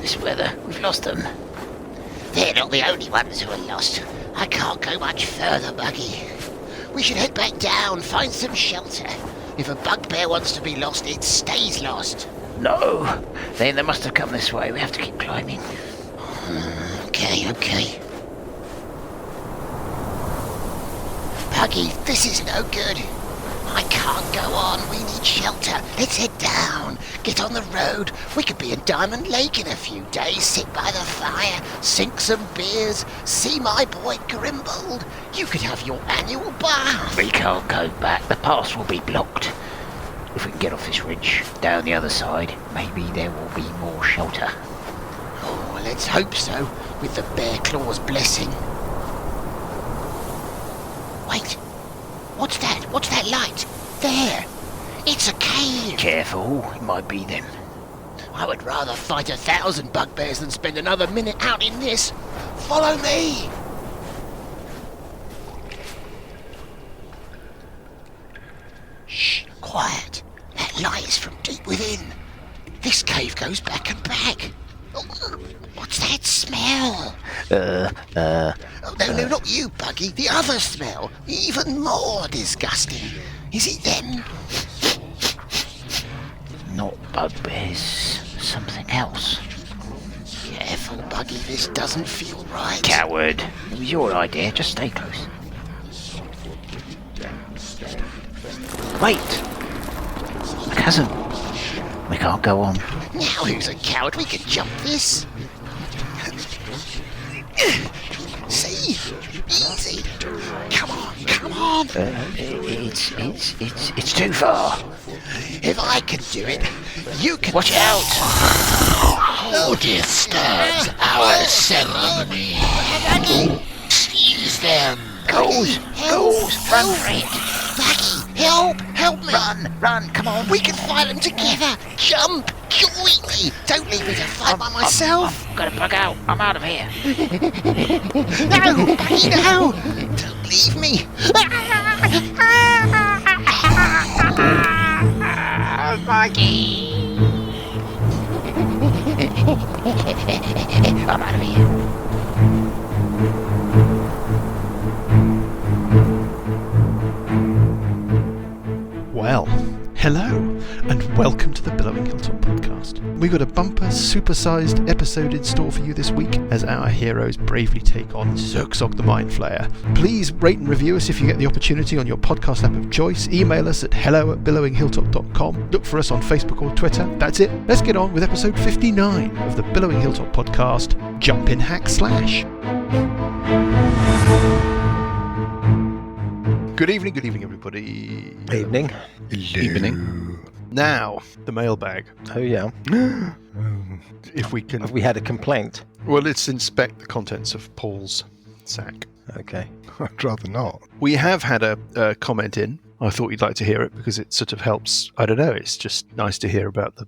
this weather. We've lost them. They're not the only ones who are lost. I can't go much further, Buggy. We should head back down, find some shelter. If a bugbear wants to be lost, it stays lost. No, they must have come this way. We have to keep climbing. Okay. Buggy, this is no good. I can't go on. We need shelter. Let's head down. Get on the road. We could be in Diamond Lake in a few days. Sit by the fire, sink some beers, see my boy Grimbold. You could have your annual bath. We can't go back. The pass will be blocked. If we can get off this ridge, down the other side, maybe there will be more shelter. Oh, let's hope so, with the Bear Claw's blessing. Wait, what's that? What's that light? There! It's a cave! Careful, it might be them. I would rather fight 1,000 bugbears than spend another minute out in this. Follow me! Shh, quiet. That light is from deep within. This cave goes back and back. What's that smell? Oh, no, not you, Buggy. The other smell. Even more disgusting. Is it them? Not bugbears. Something else. Careful, Buggy. This doesn't feel right. Coward. It was your idea. Just stay close. Wait! A chasm. We can't go on. Now who's a coward? We can jump this. See? Easy. Come on. It's too far. If I can do it, you can. Watch out! Who disturbs our ceremony? Seize them. Goes, run for it. Buggy, help me. Run, come on. We can fight them together. Jump, join me. Don't leave me to fight by myself. I've got to bug out. I'm out of here. No, Buggy, no. Don't leave me. Buggy. I'm out of here. Well, hello, and welcome to the Billowing Hilltop podcast. We've got a bumper, supersized episode in store for you this week as our heroes bravely take on Zyrxog the Mindflayer. Please rate and review us if you get the opportunity on your podcast app of choice. Email us at hello@billowinghilltop.com. Look for us on Facebook or Twitter. That's it. Let's get on with episode 59 of the Billowing Hilltop podcast, Jumpin /. Good evening, everybody. Evening. Evening. Now, the mailbag. Oh, yeah. If we can... Have we had a complaint? Well, let's inspect the contents of Paul's sack. Okay. I'd rather not. We have had a comment in. I thought you'd like to hear it because it sort of helps. I don't know. It's just nice to hear about the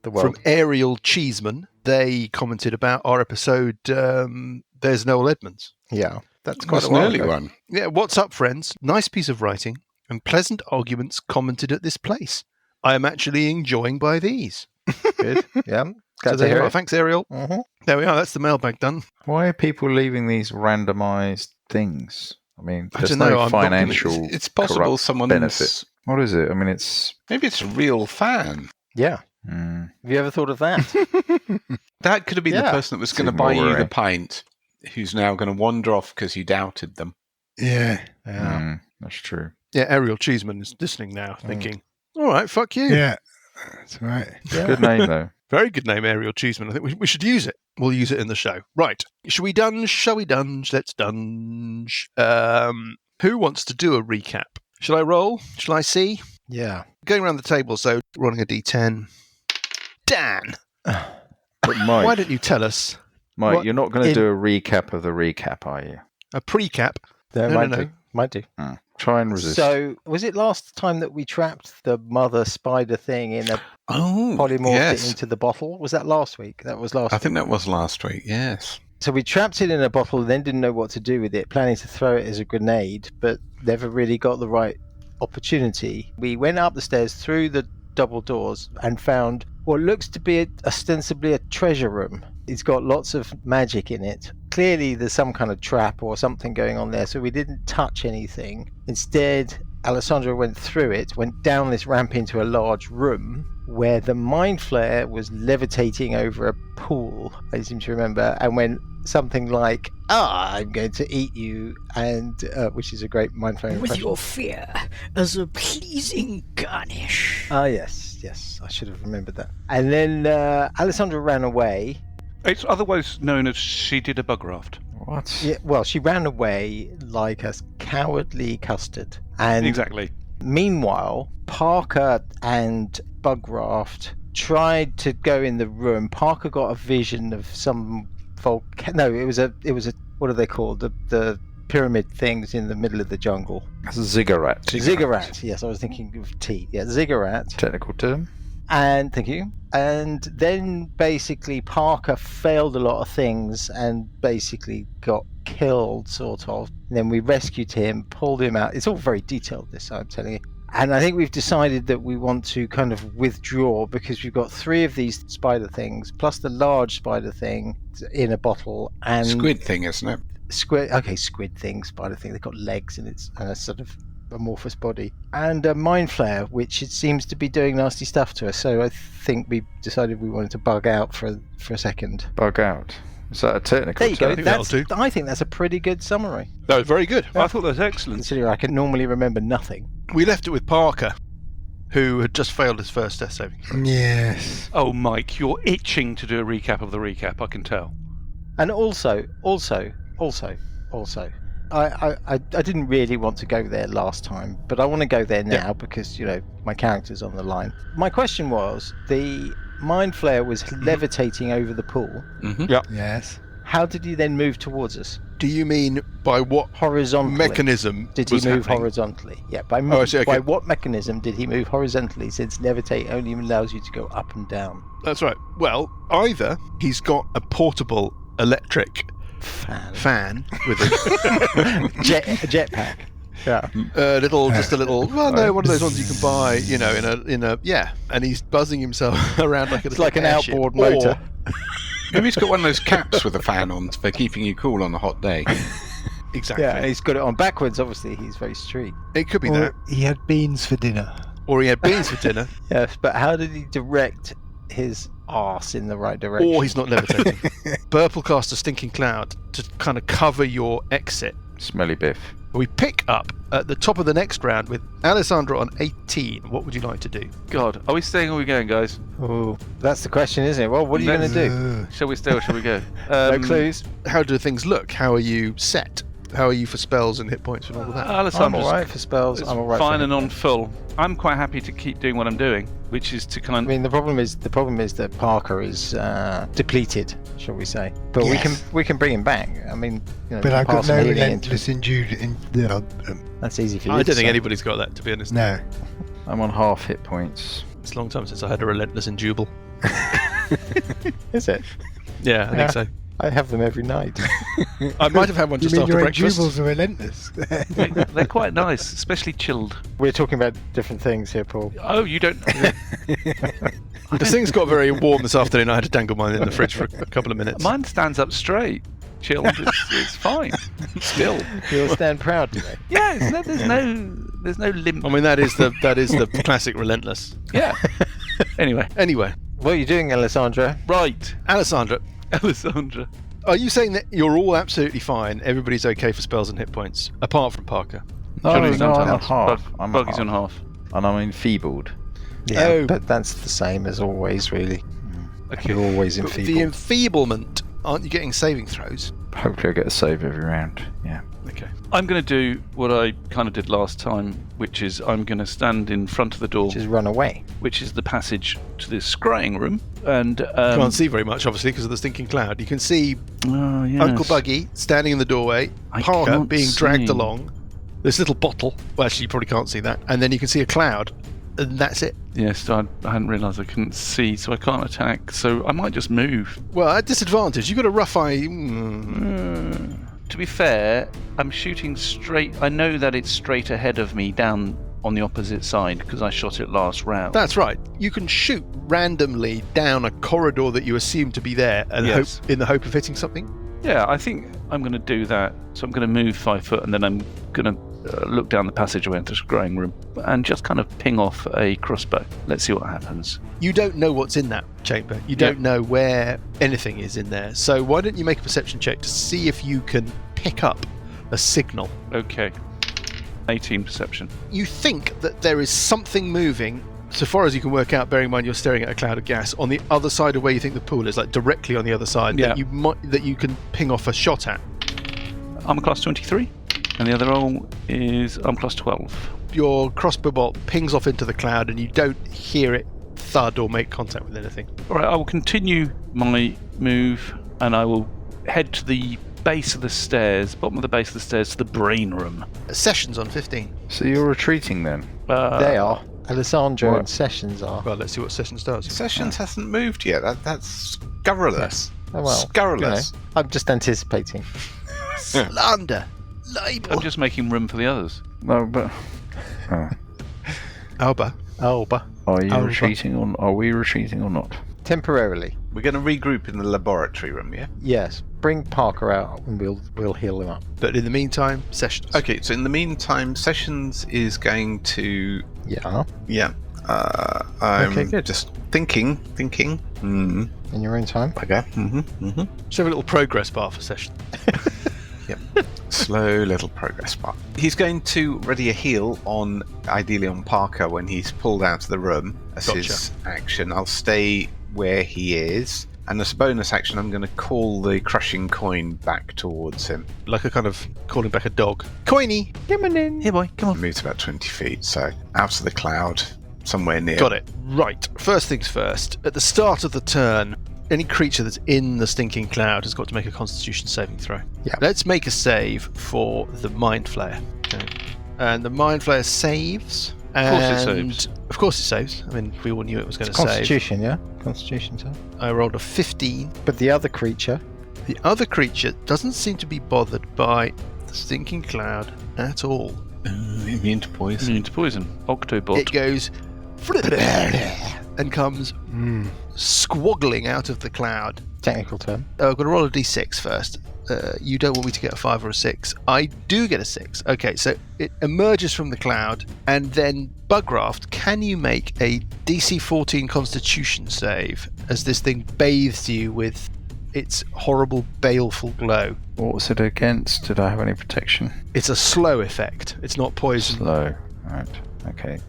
The world. From Ariel Cheeseman. They commented about our episode, There's Noel Edmonds. Yeah. That's quite an early one. Yeah, what's up, friends? Nice piece of writing and pleasant arguments commented at this place. I am actually enjoying by these. Good. Yeah. So Glad to there you hear are. it. Thanks, Ariel. Mm-hmm. There we are. That's the mailbag done. Why are people leaving these randomised things? I mean, I there's don't know, no I'm not gonna- financial It's possible corrupt someone's... benefit. What is it? I mean, it's... Maybe it's a real fan. Yeah. Mm, Have you ever thought of that? That could have been the Yeah. person that was going to Seems buy more you the worrying. pint, who's now going to wander off because you doubted them. Yeah. that's true. Yeah, Ariel Cheeseman is listening now, thinking, all right, fuck you. Yeah. That's right. Yeah. Good name, though. Very good name, Ariel Cheeseman. I think we should use it. We'll use it in the show. Right. Shall we dunge? Shall we dunge? Let's dunge. Who wants to do a recap? Shall I roll? Shall I see? Yeah. Going around the table, so rolling a d10. Dan, But Mike, why don't you tell us Mike, you're not going to in- do a recap of the recap, are you? a pre-cap? No, No, might no, do. no. Might do. Try and resist. So, was it last time that we trapped the mother spider thing in a Oh, polymorphed yes. it into the bottle? Was that last week? That was last I week. think that was last week, yes. So we trapped it in a bottle, then didn't know what to do with it, planning to throw it as a grenade, but never really got the right opportunity. We went up the stairs through the double doors and found what looks to be ostensibly a treasure room. It's got lots of magic in it. Clearly there's some kind of trap or something going on there, so we didn't touch anything. Instead, Alessandra went through it, went down this ramp into a large room where the Mind Flayer was levitating over a pool, I seem to remember, and went something like, I'm going to eat you, and which is a great Mind Flayer With impression. your fear as a pleasing garnish. Ah, yes, I should have remembered that. And then Alessandra ran away. It's otherwise known as she did a bug raft. What? Yeah, well, she ran away like a cowardly custard. And Exactly. meanwhile, Parker and Bugraft tried to go in the room. Parker got a vision of some no, it was a what are they called? The pyramid things in the middle of the jungle. That's a ziggurat. Ziggurat. Yes, I was thinking of tea. Yeah, ziggurat. Technical term. And thank you. And then basically Parker failed a lot of things and basically got killed, sort of. And then we rescued him, pulled him out. It's all very detailed, this, I'm telling you. And I think we've decided that we want to kind of withdraw because we've got 3 of these spider things, plus the large spider thing in a bottle. And Squid thing, isn't it? squid thing, spider thing. They've got legs and it's a sort of amorphous body. And a Mind Flayer, which it seems to be doing nasty stuff to us. So I think we decided we wanted to bug out for a second. Bug out. Is that a technical There you go. term? that'll do. I think that's a pretty good summary. That was very good. I thought that was excellent. Considering I can normally remember nothing. We left it with Parker, who had just failed his first death saving throw. Yes. Oh, Mike, you're itching to do a recap of the recap, I can tell. And also, I didn't really want to go there last time, but I want to go there now because, my character's on the line. My question was, the Mind Flayer was levitating over the pool. Mm-hmm. Yes. How did he then move towards us? Do you mean by what Horizontally. mechanism Did he was move happening? horizontally? Yeah, by I see, okay. by what mechanism did he move horizontally, since levitate only allows you to go up and down? That's right. Well, either he's got a portable electric fan with a jetpack. Yeah. just a little. Well, no, one of those ones you can buy, in a and he's buzzing himself around like a It's little like an airship. outboard motor. Maybe he's got one of those caps with a fan on for keeping you cool on a hot day. Exactly. Yeah, and he's got it on backwards. Obviously, he's very street. It could be Or that, he had beans for dinner. or he had beans for dinner, Yes, but how did he direct his arse in the right direction? or he's not levitating. Purple cast a stinking cloud to kind of cover your exit. Smelly biff. We pick up at the top of the next round with Alessandra on 18. What would you like to do? God, are we staying or are we going, guys? Oh, that's the question, isn't it? Well, what are you going to do? Shall we stay or shall we go? No clues. How do things look? How are you set? How are you for spells and hit points and all of that? I'm Alessandra's all right for spells. it's I'm all right. fine for and on full. I'm quite happy to keep doing what I'm doing, which is to I kind of... mean, the problem is that Parker is depleted, shall we say? But Yes. we can bring him back. I mean, But I've got pass some no healing into- relentless endued. That's easy for you. I to don't think say. anybody's got that, to be honest. No. I'm on half hit points. It's a long time since I had a relentless endurable. Is it? Yeah, I think so. I have them every night. I might have had one You just mean after your breakfast. endubables are relentless? They're quite nice, especially chilled. We're talking about different things here, Paul. Oh, you don't... The thing's got very warm this afternoon. I had to dangle mine in the fridge for a couple of minutes. Mine stands up straight. Chilled, it's fine. Still. You'll stand proud today. Yeah, there's no limp. I mean, that is the classic relentless. Yeah. Anyway. What are you doing, Alessandra? Right. Alessandra, Alessandra. are you saying that you're all absolutely fine? Everybody's okay for spells and hit points, apart from Parker? No, Johnny's no, on I'm on half. half. I'm Buggy's on half. And I'm enfeebled. Yeah, Oh. but that's the same as always, really. Okay. You're always But enfeebled. the enfeeblement, aren't you getting saving throws? Hopefully I get a save every round. Yeah. Okay. I'm going to do what I kind of did last time, which is I'm going to stand in front of the door, Just run away. which is the passage to this scrying room, and Can't see very much, obviously, because of the stinking cloud. You can see oh, yes. Uncle Buggy standing in the doorway, I Parker can't being dragged see. along, this little bottle. Well, actually, you probably can't see that. And then you can see a cloud, and that's it. Yes, I hadn't realised I couldn't see, so I can't attack. So I might just move. Well, at disadvantage, you've got a rough eye. To be fair, I'm shooting straight. I know that it's straight ahead of me down on the opposite side because I shot it last round. That's right. You can shoot randomly down a corridor that you assume to be there and Yes. in the hope of hitting something. Yeah, I think I'm going to do that. So I'm going to move 5 foot and then I'm going to look down the passageway into this growing room and just kind of ping off a crossbow. Let's see what happens. You don't know what's in that chamber. You don't know where anything is in there. So why don't you make a perception check to see if you can pick up a signal? Okay. 18 perception. You think that there is something moving, so far as you can work out, bearing in mind you're staring at a cloud of gas, on the other side of where you think the pool is, like directly on the other side, Yeah. that you can ping off a shot at. I'm a class 23 and the other roll is I'm class 12. Your crossbow bolt pings off into the cloud and you don't hear it thud or make contact with anything. Alright, I will continue my move and I will head to the base of the stairs, bottom of the base of the stairs, to the brain room. Sessions on 15. So you're retreating then? They are. Alessandro What? and Sessions are. Well, let's see what Sessions does. Sessions hasn't moved yet. That's scurrilous. Oh, well, Scurrilous. I'm just anticipating. Slander. Libel. I'm just making room for the others. No, but Alba. Alba. are you Alpha. retreating or are we retreating or not? Temporarily. We're going to regroup in the laboratory room, yeah? Yes. Bring Parker out and we'll heal him up. But in the meantime, Sessions. Okay, so in the meantime, Sessions is going to... Yeah. Yeah. I'm Okay, good. just thinking. In your own time. Okay. Let's have a little progress bar for Sessions. Slow little progress bar. He's going to ready a heal on, ideally on Parker, when he's pulled out of the room. That's his action. I'll stay where he is. And as a bonus action, I'm going to call the crushing coin back towards him. Like a kind of calling back a dog. Coiny! Come on in. Here, boy, come on. Moves about 20 feet, so out of the cloud, somewhere near. Got it. Right. First things first. At the start of the turn, any creature that's in the stinking cloud has got to make a Constitution saving throw. Yeah. Let's make a save for the Mindflayer. Okay. And the Mindflayer saves. Of course it saves. I mean, we all knew it was going to save. Constitution, yeah? Constitution, sir. I rolled a 15. But the other creature. The other creature doesn't seem to be bothered by the stinking cloud at all. Immune to poison. Immune to poison. Octobot. It goes and comes squaggling out of the cloud. Technical term. I've got to roll a d6 first. You don't want me to get a 5 or a 6. I do get a 6. Okay, so it emerges from the cloud, and then Bugraft, can you make a DC 14 Constitution save as this thing bathes you with its horrible, baleful glow? What was it against? Did I have any protection? It's a slow effect. It's not poison. Slow. Right. Okay.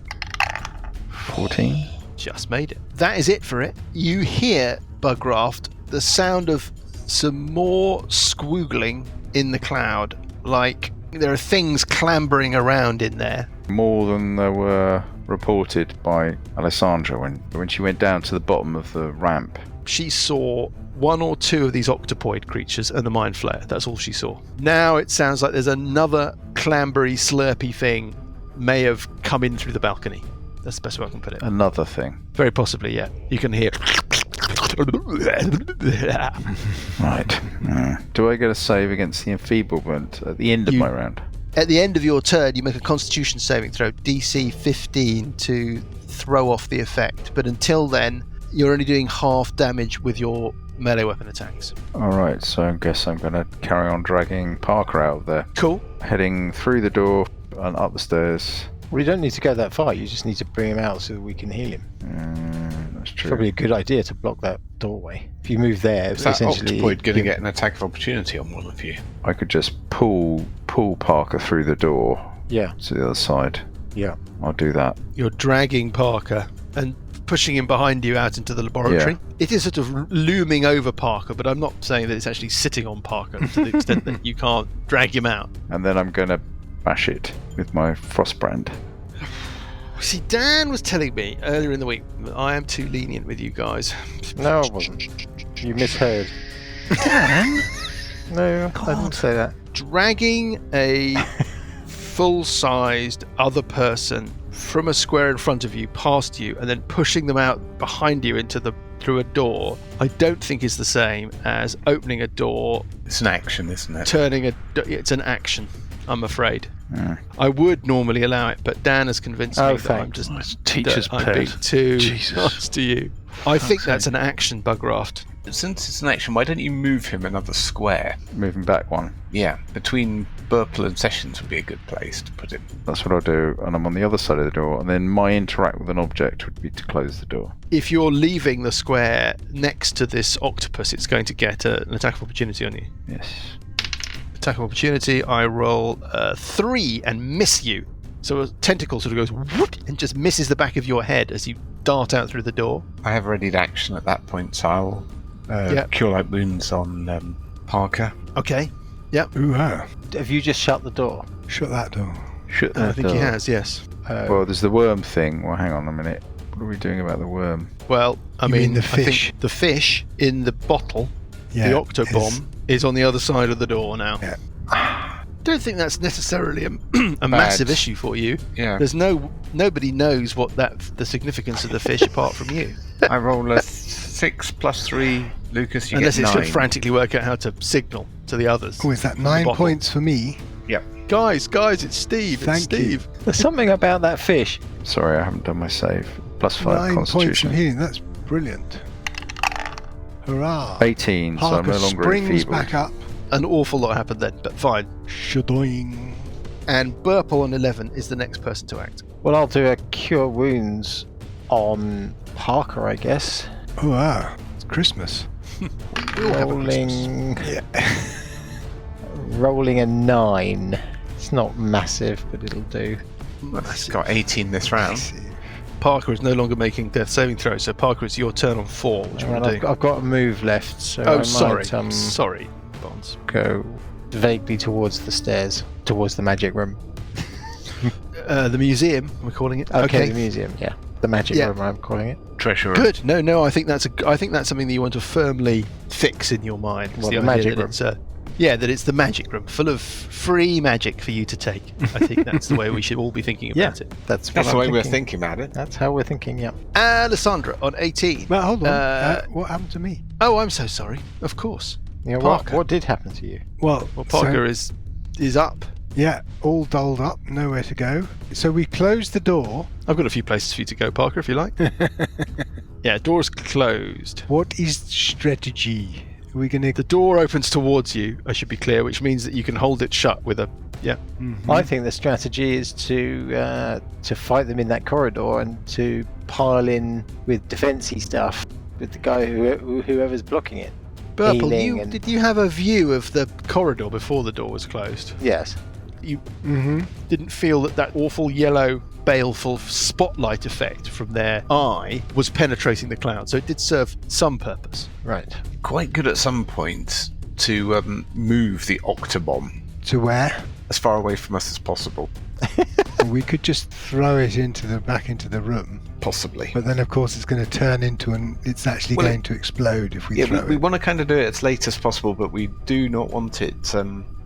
14. Just made it. That is it for it. You hear, Bugraft, the sound of some more squoogling in the cloud, like there are things clambering around in there. More than there were reported by Alessandra when she went down to the bottom of the ramp. She saw 1 or 2 of these octopoid creatures and the Mind Flayer. That's all she saw. Now it sounds like there's another clambery, slurpy thing may have come in through the balcony. That's the best way I can put it. Another thing. Very possibly, yeah. You can hear. Right. Do I get a save against the enfeeblement at the end of my round? At the end of your turn, you make a Constitution saving throw, DC 15, to throw off the effect. But until then, you're only doing half damage with your melee weapon attacks. Alright, so I guess I'm going to carry on dragging Parker out of there. Cool. Heading through the door and up the stairs. Well, you don't need to go that far. You just need to bring him out so that we can heal him. That's true. Probably a good idea to block that doorway. If you move there, Is that essentially... octopoid going to get an attack of opportunity on one of you? I could just pull Parker through the door Yeah, to the other side. yeah. I'll do that. You're dragging Parker and pushing him behind you out into the laboratory. Yeah. It is sort of looming over Parker, but I'm not saying that it's actually sitting on Parker to the extent that you can't drag him out. And then I'm going to bash it with my Frostbrand. See, Dan was telling me earlier in the week that I am too lenient with you guys. No, it wasn't. You misheard. No, I didn't say that. Dragging a full-sized other person from a square in front of you, past you, and then pushing them out behind you through a door, I don't think is the same as opening a door, It's an action, isn't it? it's an action, I'm afraid. I would normally allow it, but Dan has convinced me that I'm just teacher's that I'm being pet. too Jesus. nice to you. I think that's an action, Bugraft. Since it's an action, why don't you move him another square? Moving back one. Yeah, between Burple and Sessions would be a good place to put him. That's what I'll do, and I'm on the other side of the door, and then my interact with an object would be to close the door. If you're leaving the square next to this octopus, it's going to get an attack of opportunity on you. Yes. Attack of opportunity, I roll 3 and miss you. So a tentacle sort of goes whoop and just misses the back of your head as you dart out through the door. I have readied action at that point, so I'll cure light wounds on Parker. Okay. Yep. Ooh, ah. Have you just shut the door? Shut that door. Shut I that think he door. has, yes. Well, there's the worm thing. Well, hang on a minute. What are we doing about the worm? Well, I You mean, mean the I think fish? the fish in the bottle, Yeah, the octobomb, is on the other side of the door now. Yeah. Don't think that's necessarily a massive issue for you. Yeah. There's nobody knows what the significance of the fish apart from you. I roll a 6 plus 3. Lucas, you Unless get it's 9. to frantically work out how to signal to the others. Oh, is that 9 bottle. points for me? Guys, it's Steve. Thank you. Steve. There's something about that fish. Sorry, I haven't done my save. Plus 5 9 points of constitution. healing. That's brilliant. Hurrah. 18, so I'm Parker no longer springs enfeebled. back up. An awful lot happened then, but fine. Shadoing. And Burple on 11 is the next person to act. Well, I'll do a cure wounds on Parker, I guess. Oh, wow. It's Christmas. We all have a Christmas. Rolling, Yeah. rolling a 9. It's not massive, but it'll do. It's got 18 this round. Parker is no longer making death saving throws, so Parker, it's your turn on 4. What do you And want to do? I've got a move left, so Oh, I sorry. might Sorry, Bonds. go vaguely towards the stairs, towards the magic room. The museum, we're calling it. Okay, the museum, yeah. The magic Yeah. room, I'm calling it. Treasure room. Good. No, I think that's something that you want to firmly fix in your mind. It's Well, the idea magic that room. It's that it's the magic room, full of free magic for you to take. I think that's the way we should all be thinking about it. That's That's what the I'm way we're thinking. thinking about it. That's how we're thinking, yeah. Alessandra on 18. Well, hold on. What happened to me? Oh, I'm so sorry. Of course. You know, Parker. what did happen to you? Well, Parker is up. yeah, all dolled up, nowhere to go. So we closed the door. I've got a few places for you to go, Parker, if you like. Yeah, door's closed. What is strategy? Are we going The to... door opens towards you, I should be clear, which means that you can hold it shut with a... Yeah. I think the strategy is to fight them in that corridor and to pile in with defensy stuff with the guy whoever's blocking it. Burple, Healing and- did you have a view of the corridor before the door was closed? Yes. You Mm-hmm. didn't feel that awful yellow, baleful spotlight effect from their eye was penetrating the cloud, so it did serve some purpose. Right. Quite good at some points to move the octobomb To where? as far away from us as possible. We could just throw it back into the room. Possibly. But then, of course, it's going to turn into it's actually Well, going to explode if we Yeah, throw we it. want to kind of do it as late as possible, but we do not want it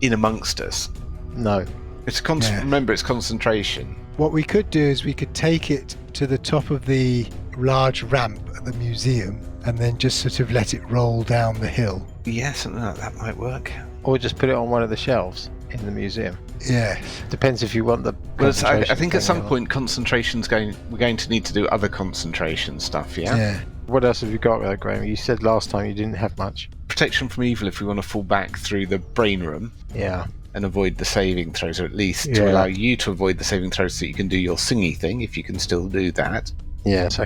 in amongst us. No. It's Yeah. Remember, it's concentration. What we could do is we could take it to the top of the large ramp at the museum and then just sort of let it roll down the hill. Yeah, something like that might work. Or just put it on one of the shelves in the museum. Yes. Depends if you want the. Well, I think concentration at some thing or- point we're going to need to do other concentration stuff, yeah? Yeah. What else have you got there, Graham? You said last time you didn't have much. Protection from evil if we want to fall back through the brain room Yeah. and avoid the saving throws, or at least to Yeah. allow you to avoid the saving throws so you can do your singy thing, if you can still do that. Yes,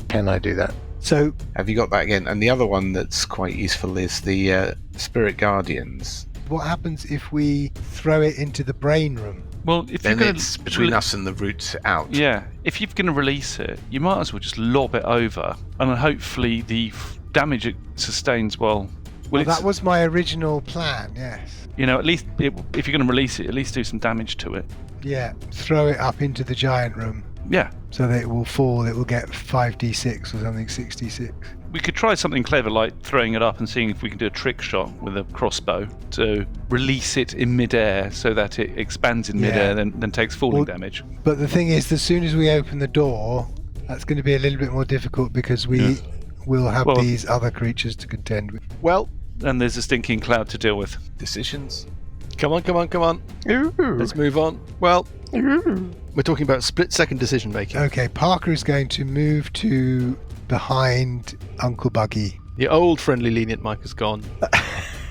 Can I do that? So Have you got that again? And the other one that's quite useful is the Spirit Guardians. what happens if we throw it into the brain room? Well, if Then you're going it's between us and the route out. Yeah, if you're going to release it, you might as well just lob it over, and hopefully the damage it sustains. Well, Well, it's, that was my original plan, yes. you know, at least if you're going to release it, at least do some damage to it. Yeah, throw it up into the giant room Yeah, so that it will fall, it will get 5d6 or something, 66. we could try something clever like throwing it up and seeing if we can do a trick shot with a crossbow to release it in midair so that it expands in Yeah. midair, then takes falling Well- damage. But the thing is, as soon as we open the door, that's going to be a little bit more difficult because we will have Well- these other creatures to contend with. Well, And there's a stinking cloud to deal with. Decisions? Come on. Let's move on. Well, we're talking about split-second decision making. Okay, Parker is going to move to behind Uncle Buggy. The old friendly lenient Mike is gone.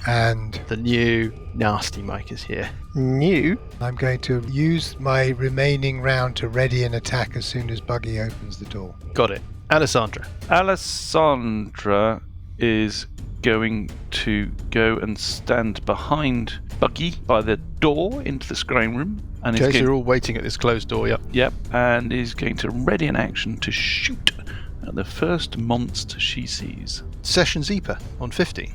And The new nasty Mike is here. New? I'm going to use my remaining round to ready an attack as soon as Buggy opens the door. Got it. Alessandra. Alessandra is going to go and stand behind Buggy by the door into the scrying room. And Okay, is so you're all waiting at this closed door, yep. Yep, and is going to ready an action to shoot at the first monster she sees. Session Zeeper on 15.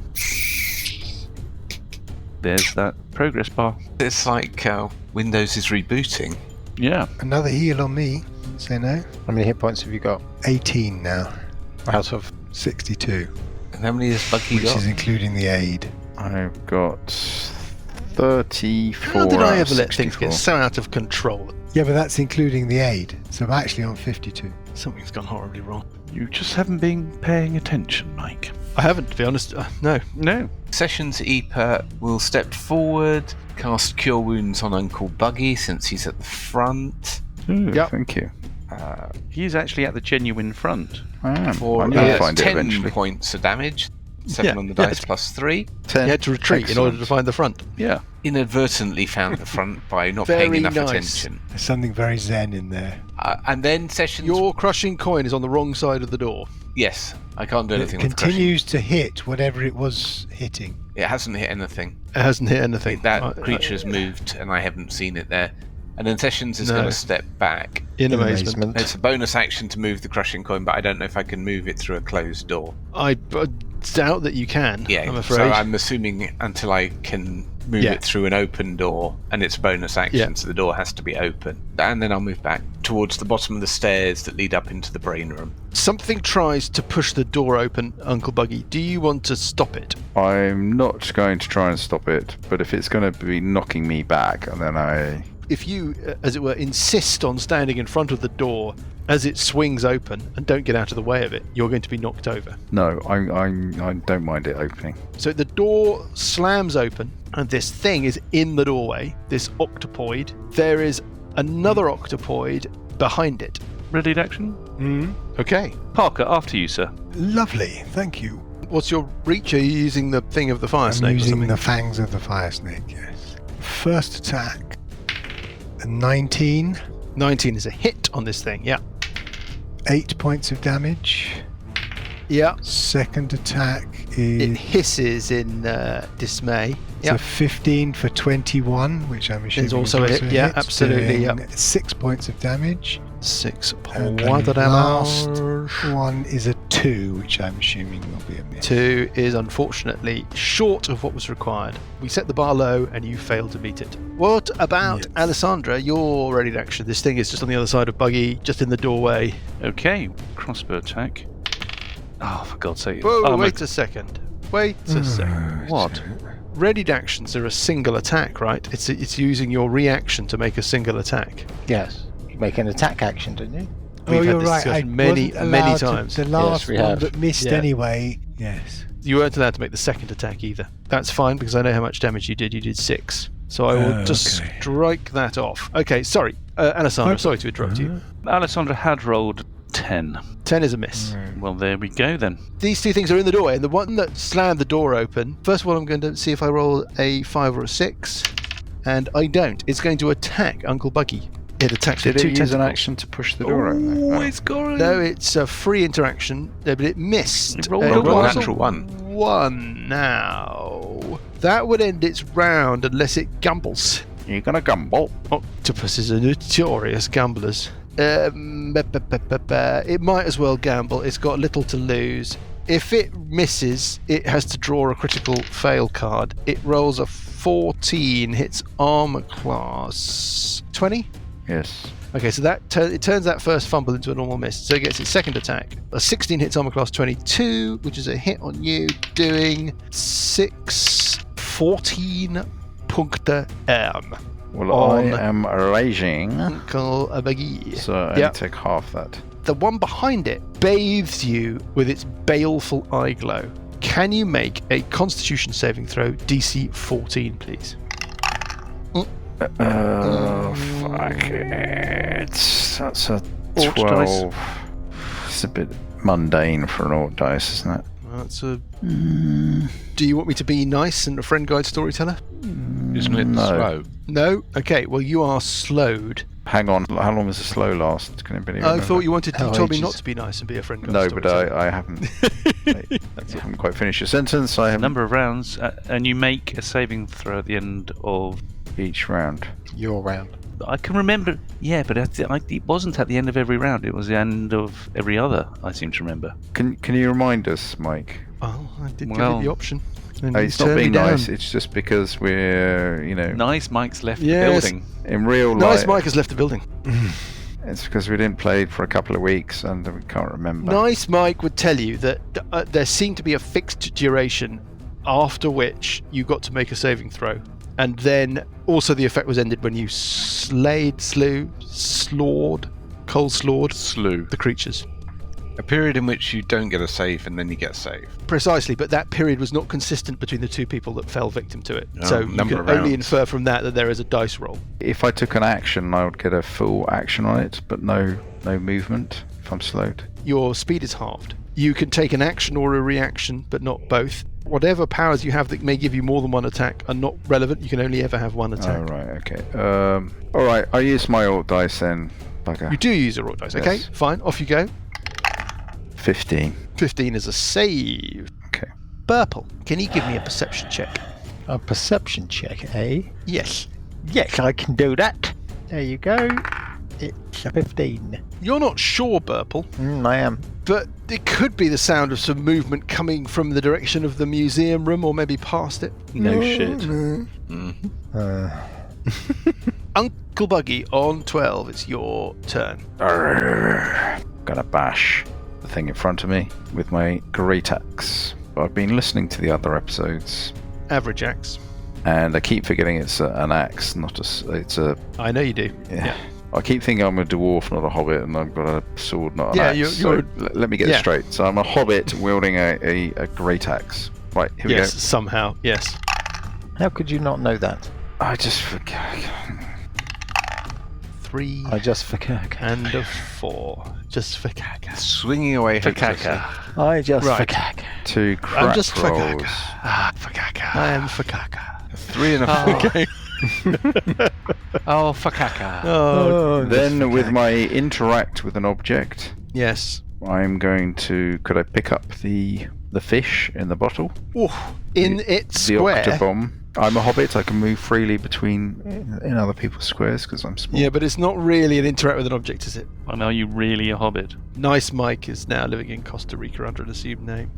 There's that progress bar. It's like Windows is rebooting. Yeah. Another heal on me. Say no. How many hit points have you got? 18 now. Out of 62. And how many has Buggy Which got? is including the aid. I've got 34. How did I out of ever let things 64. get so out of control? Yeah, but that's including the aid. So I'm actually on 52. Something's gone horribly wrong. You just haven't been paying attention, Mike. I haven't, to be honest. No. No. Sessions Epa will step forward, cast Cure Wounds on Uncle Buggy since he's at the front. Ooh, Yep. Thank you. He's actually at the genuine front. I am. For I'm going to find it 10 eventually. points of damage. 7 Yeah, on the yeah, dice plus 3. 10. You had to retreat in order to find the front. Yeah. Inadvertently found the front by not Very paying enough nice. attention. There's something very zen in there. And then Sessions... Your crushing coin is on the wrong side of the door. Yes, I can't do It anything with crushing. continues to hit whatever it was hitting. It hasn't hit anything. It hasn't hit anything. That creature's moved and I haven't seen it there. And then Sessions is No. going to step back. In amazement. It's a bonus action to move the crushing coin, but I don't know if I can move it through a closed door. I doubt that you can, Yeah, I'm afraid. so I'm assuming until I can move Yeah. it through an open door, and it's a bonus action, Yeah. so the door has to be open. And then I'll move back towards the bottom of the stairs that lead up into the brain room. Something tries to push the door open, Uncle Buggy. Do you want to stop it? I'm not going to try and stop it, but if it's going to be knocking me back, then I... If you, as it were, insist on standing in front of the door as it swings open and don't get out of the way of it, you're going to be knocked over. No, I don't mind it opening. So the door slams open and this thing is in the doorway, this octopoid. There is another octopoid behind it. Ready to action? Okay. Parker, after you, sir. Lovely, thank you. What's your reach? Are you using the thing of the fire I'm snake or using something? the fangs of the fire snake, yes. First attack, a 19, 19 is a hit on this thing, yeah. 8 points of damage. Yeah. Second attack It is hisses in dismay. it's a 15 for 21, which I'm assuming It's also a hit, yeah, absolutely, doing yeah. 6 points of damage. 6 And points of the last damage. one is a 2, which I'm assuming will be a miss. 2 is unfortunately short of what was required. We set the bar low and you failed to beat it. What about Yes. Alessandra? You're ready to action. This thing is just on the other side of Buggy, just in the doorway. Okay, crossbow attack. Oh, for God's sake. Whoa, Oh, wait a second. Wait a second. What? Readied actions are a single attack, right? It's using your reaction to make a single attack. Yes. You make an attack action, didn't you? We've had you're this right. discussion I many, wasn't many allowed to- times. The last we one have. that missed Yeah. anyway. Yes. You weren't allowed to make the second attack either. That's fine because I know how much damage you did. You did 6. So I will just Okay. strike that off. Okay, sorry. Alessandra, Okay. sorry to interrupt you. Alessandra had rolled 10. 10 is a miss. Well, there we go then. These two things are in the doorway, and the one that slammed the door open, first of all, I'm going to see if I roll a 5 or a 6, and I don't. It's going to attack Uncle Buggy. It attacks Did with 2 it use an tentacles. action to push the door open? Oh, Oh. it's got No, it's a free interaction, but it missed. It rolled It a rolls natural one. 1 now. That would end its round unless it gambles. You're going to gamble. Octopuses are notorious gamblers. It might as well gamble. It's got little to lose. If it misses, it has to draw a critical fail card. It rolls a 14, hits armor class 20. Yes. Okay, so that it turns that first fumble into a normal miss. So it gets its second attack. A 16 hits armor class 22, which is a hit on you, doing 14 punkte Well, On- I am raging, Uncle Buggy. so I Yeah. only take half that. The one behind it bathes you with its baleful eye glow. Can you make a Constitution saving throw, DC 14, please? Fuck it. That's a Orc 12. dice. It's a bit mundane for an orc dice, isn't it? That's a. Do you want me to be nice and a friend guide storyteller? Isn't it No. slow? No. Okay. Well, you are slowed. Hang on, how long does the slow last? Can anybody I remember? thought you wanted. You Oh, told me ages. not to be nice and be a friend guide No, but storyteller. I haven't. I haven't quite finished your sentence. I A haven't number of rounds, and you make a saving throw at the end of. each round. Your round. I can remember. Yeah, but it wasn't at the end of every round. It was the end of every other. I seem to remember. Can you remind us, Mike? Oh, I did give Well, you the option. And It's you not turned being me down. nice. It's just because we're, Nice, Mike's left Yes. the building. in real Nice life. Mike has left the building. It's because we didn't play for a couple of weeks and we can't remember. Nice Mike would tell you that there seemed to be a fixed duration after which you got to make a saving throw. And then also the effect was ended when you coleslawed the creatures. A period in which you don't get a save and then you get a save. Precisely, but that period was not consistent between the two people that fell victim to it. Oh, So you number can of only rounds. infer from that there is a dice roll. If I took an action, I would get a full action on it, but no movement if I'm slowed. Your speed is halved. You can take an action or a reaction, but not both. Whatever powers you have that may give you more than one attack are not relevant. You can only ever have one attack. Oh, right, okay. Alright, I use my orc dice then. Bugger. You do use a raw dice. Okay, Yes. fine. Off you go. 15. 15 is a save. Okay. Burple, can you give me a perception check? A perception check, eh? Yes. Yes, I can do that. There you go. It's a 15. You're not sure, Burple, I am. but it could be the sound of some movement coming from the direction of the museum room or maybe past it. No shit. Uncle Buggy on 12, it's your turn. Gonna bash the thing in front of me with my great axe. I've been listening to the other episodes Average axe. and I keep forgetting it's an axe, not it's a. I know you do. Yeah. I keep thinking I'm a dwarf, not a hobbit, and I've got a sword, not an Yeah, axe. you're so let me get yeah. it straight. So I'm a hobbit wielding a great axe. Right, here Yes, we somehow. Yes. How could you not know that? go. I just forget. 3 I just forgot. and a 4. Just for caca. Swinging away hopelessly. I just Right. forgot. 2 crap I'm just for rolls. caca. Ah, for caca. I am for caca. 3 and a 4. Okay. Oh, for caca. Oh, Then with my interact with an object, yes. I'm going to. Could I pick up the fish in the bottle? Ooh, in its The square. octobomb. I'm a hobbit. I can move freely between in other people's squares because I'm small. Yeah, but it's not really an interact with an object, is it? And are you really a hobbit? Nice Mike is now living in Costa Rica under an assumed name.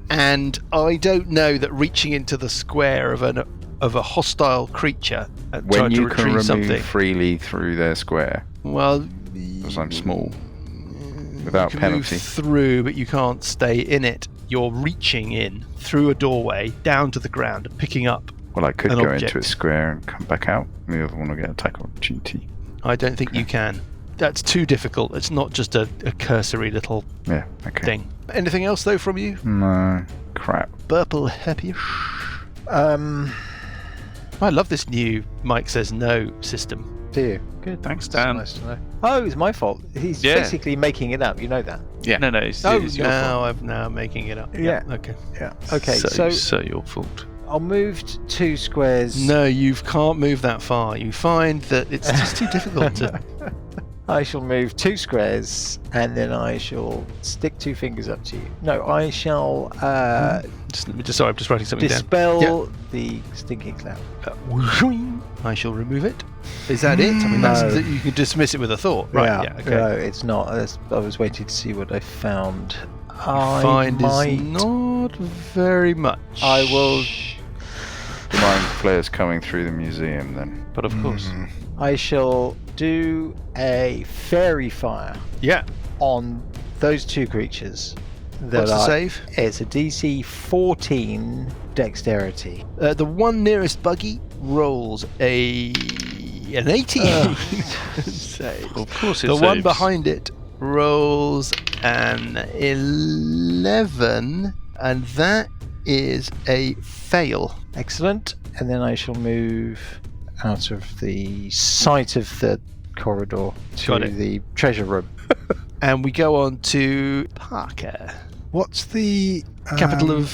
And I don't know that reaching into the square of a hostile creature and When trying to you can retrieve remove something. freely through their square, Well, because I'm small, you without can penalty. move through, but you can't stay in it. You're reaching in through a doorway down to the ground and picking up. Well, I could An go object. into a square and come back out. The other one will get attack opportunity. I don't think you can. That's too difficult. It's not just a cursory little Yeah, okay. thing. Anything else though from you? No, crap. Burple happy. I love this new Mike says no system. Do you? Good. Thanks, That's Dan. nice to know. Oh, it's my fault. He's Yeah. basically making it up. You know that. No, it's, Oh, it's your now fault. I'm now making it up. Yeah. Okay. Yeah. Okay. So your fault. I'll move 2 squares. No, you can't move that far. You find that it's just too difficult to. I shall move 2 squares, and then I shall stick 2 fingers up to you. No, I shall Sorry, I'm just writing something dispel down. the stinking cloud. I shall remove it. Is that it? I mean, that's No. that you can dismiss it with a thought, right? Yeah. Okay. No, it's not. I was waiting to see what I found. I Find might. is not very much. I will. The Mindflayer's coming through the museum then. But of course. I shall do a fairy fire Yeah. on those 2 creatures. That What's the are- save? It's a DC 14 dexterity. The one nearest buggy rolls an 18 save. Of course it The one saves. behind it rolls an 11, and that is a fail. Excellent. And then I shall move out of the sight of the corridor Got to it. the treasure room. And we go on to Parker, What's the capital of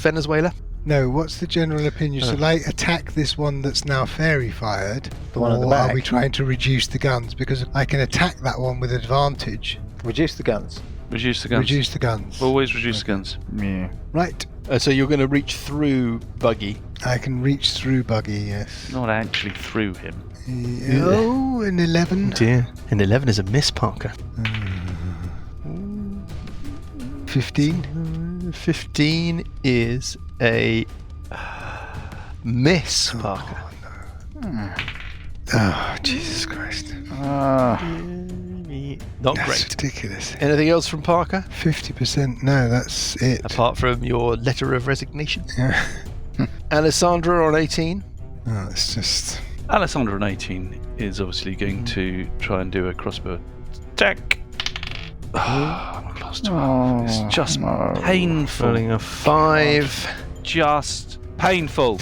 Venezuela. No, what's the general opinion? Shall I attack this one that's now fairy fired? The one at the or back? are we trying to reduce the guns? Because I can attack that one with advantage. Reduce the guns. Reduce the guns. Reduce the guns. Always reduce the guns. Yeah. Right. So you're going to reach through Buggy. I can reach through Buggy, yes. Not actually through him. Oh, an 11. Dear. And 11 is a miss, Parker. 15. 15 is a miss, Parker. Oh, Jesus Christ. Not That's great. ridiculous. Anything else from Parker, 50%. No, that's it. apart from your letter of resignation? Yeah. Alessandra on 18. Oh, it's just... Alessandra on 18 is obviously going to try and do a crossbow attack. I'm a class 12. It's just painful. Rolling a 5. Just painful.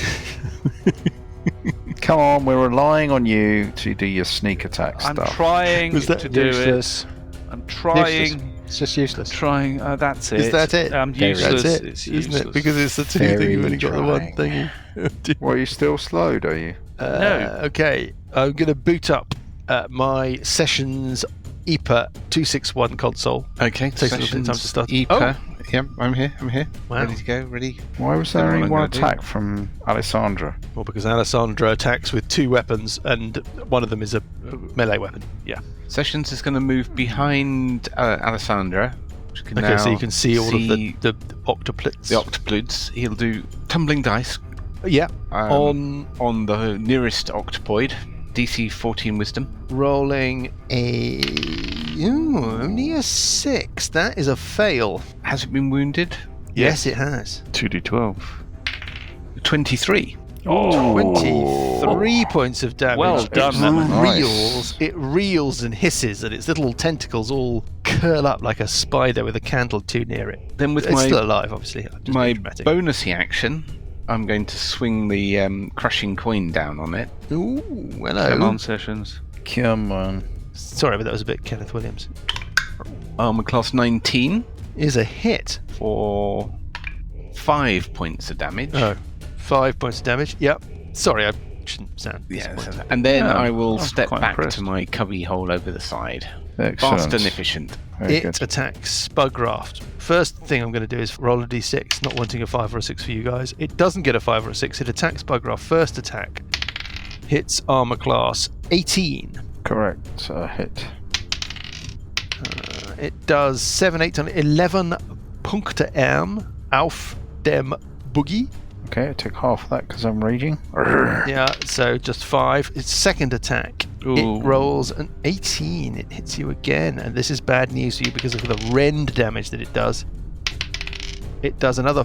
Come on, we're relying on you to do your sneak attack I'm stuff. trying Was that to do useless? it. I'm trying. Useless. It's just useless. Trying. That's it. Is that it? I'm Very useless. That's it, It's isn't useless. it? Because it's the 2 Very thing, you've only got the 1 trying. thing. Well, you still slowed, are you? No. Okay, I'm going to boot up my Sessions EPA 261 console. Okay, Takes a little bit of time to start. EPA. Yep, I'm here. Wow. Ready to go, ready. Why was there Don't know only what I'm one gonna do. attack from Alessandra? Well, because Alessandra attacks with 2 weapons, and one of them is a melee weapon. Sessions is going to move behind Alessandra. Which can Okay, now so you can see all of the the octuplets. octopludes. He'll do tumbling dice Yeah, on on the nearest octopoid. DC 14 Wisdom. rolling a... only a 6. That is a fail. Has it been wounded? Yes, it has. 2d12. 23. 23 points of damage. Well done, It Lemon. reels, it reels and hisses, and its little tentacles all curl up like a spider with a candle too near it. Then with It's still alive, obviously. I'm just my being dramatic. bonusy action, I'm going to swing the crushing coin down on it. Ooh, hello. Come on, Sessions. Come on. Sorry, but that was a bit Kenneth Williams. Armor class 19 Is a hit. for 5 points of damage. Oh, 5 points of damage. Yep. Sorry, I shouldn't sound disappointed. And then Yeah, I will I'm step quite back impressed. to my cubby hole over the side. Excellent. Fast and efficient. Very It good. attacks Spugraft. First thing I'm going to do is roll a d6, not wanting a 5 or a 6 for you guys. It doesn't get a 5 or a 6. It attacks Spugraft. First attack hits armor class 18. Correct. Hit. It does 7, 8, 11 Punkte auf dem Boogie. Okay, I took half of that because I'm raging. Yeah, so just 5. Its second attack, Ooh. it rolls an 18. It hits you again, and this is bad news for you because of the rend damage that it does. It does another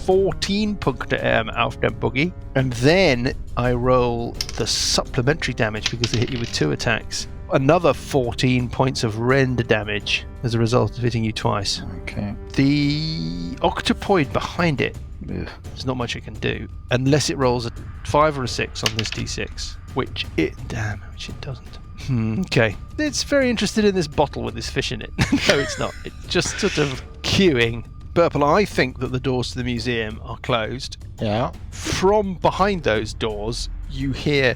14 Punkte auf dem Boogie, and then I roll the supplementary damage because it hit you with 2 attacks. Another 14 points of rend damage as a result of hitting you twice. Okay. The octopoid behind it, Ugh. there's not much it can do unless it rolls a 5 or a 6 on this d6, which it doesn't. Okay, it's very interested in this bottle with this fish in it. No, it's not. It's just sort of queuing. Purple, I think that the doors to the museum are closed. Yeah. From behind those doors, you hear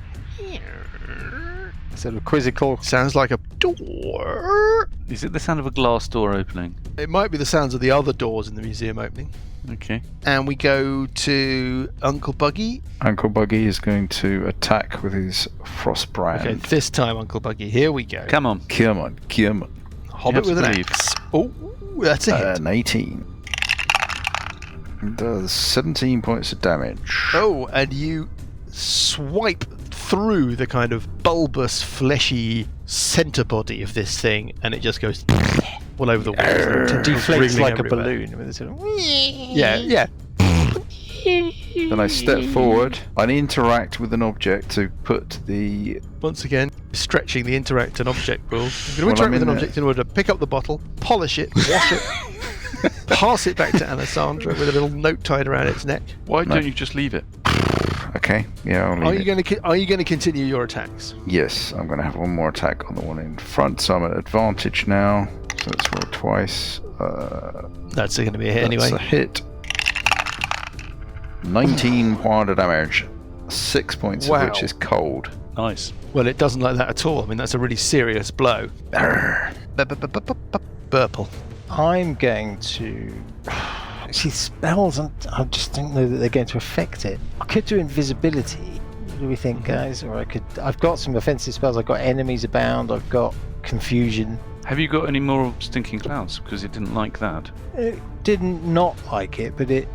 Sort of quizzical. sounds like a door. Is it the sound of a glass door opening? It might be the sounds of the other doors in the museum opening. Okay. And we go to Uncle Buggy. Uncle Buggy is going to attack with his frost brand. Okay, this time, Uncle Buggy. Here we go. Come on. Come on, come on. Hobbit You with have an to believe. axe. Oh, that's a hit. An 18. It does 17 points of damage. Oh, and you swipe through the kind of bulbous, fleshy centre body of this thing, and it just goes all over the walls. It deflates Wriggling like a everywhere. balloon with a sort of... Yeah. Then I step forward. I interact with an object to put the... Once again, stretching the interact and object rule. I'm going to Well, interact I'm with an in object in order to pick up the bottle, polish it, wash it, pass it back to Alessandra with a little note tied around its neck. Why No. don't you just leave it? Okay, yeah, I'll Are leave you it. going to continue your attacks? Yes, I'm going to have one more attack on the one in front, so I'm at advantage now. So let's roll twice. That's going to be a hit That's anyway. a hit. 19 points of damage. 6 points Wow. of which is cold. Nice. Well, it doesn't like that at all. I mean, that's a really serious blow. Burple. I'm going to. See, spells, I just don't know that they're going to affect it. I could do invisibility. What do we think, guys? Or I've got some offensive spells. I've got enemies abound. I've got confusion. Have you got any more stinking clouds? Because it didn't like that. It didn't not like it, but it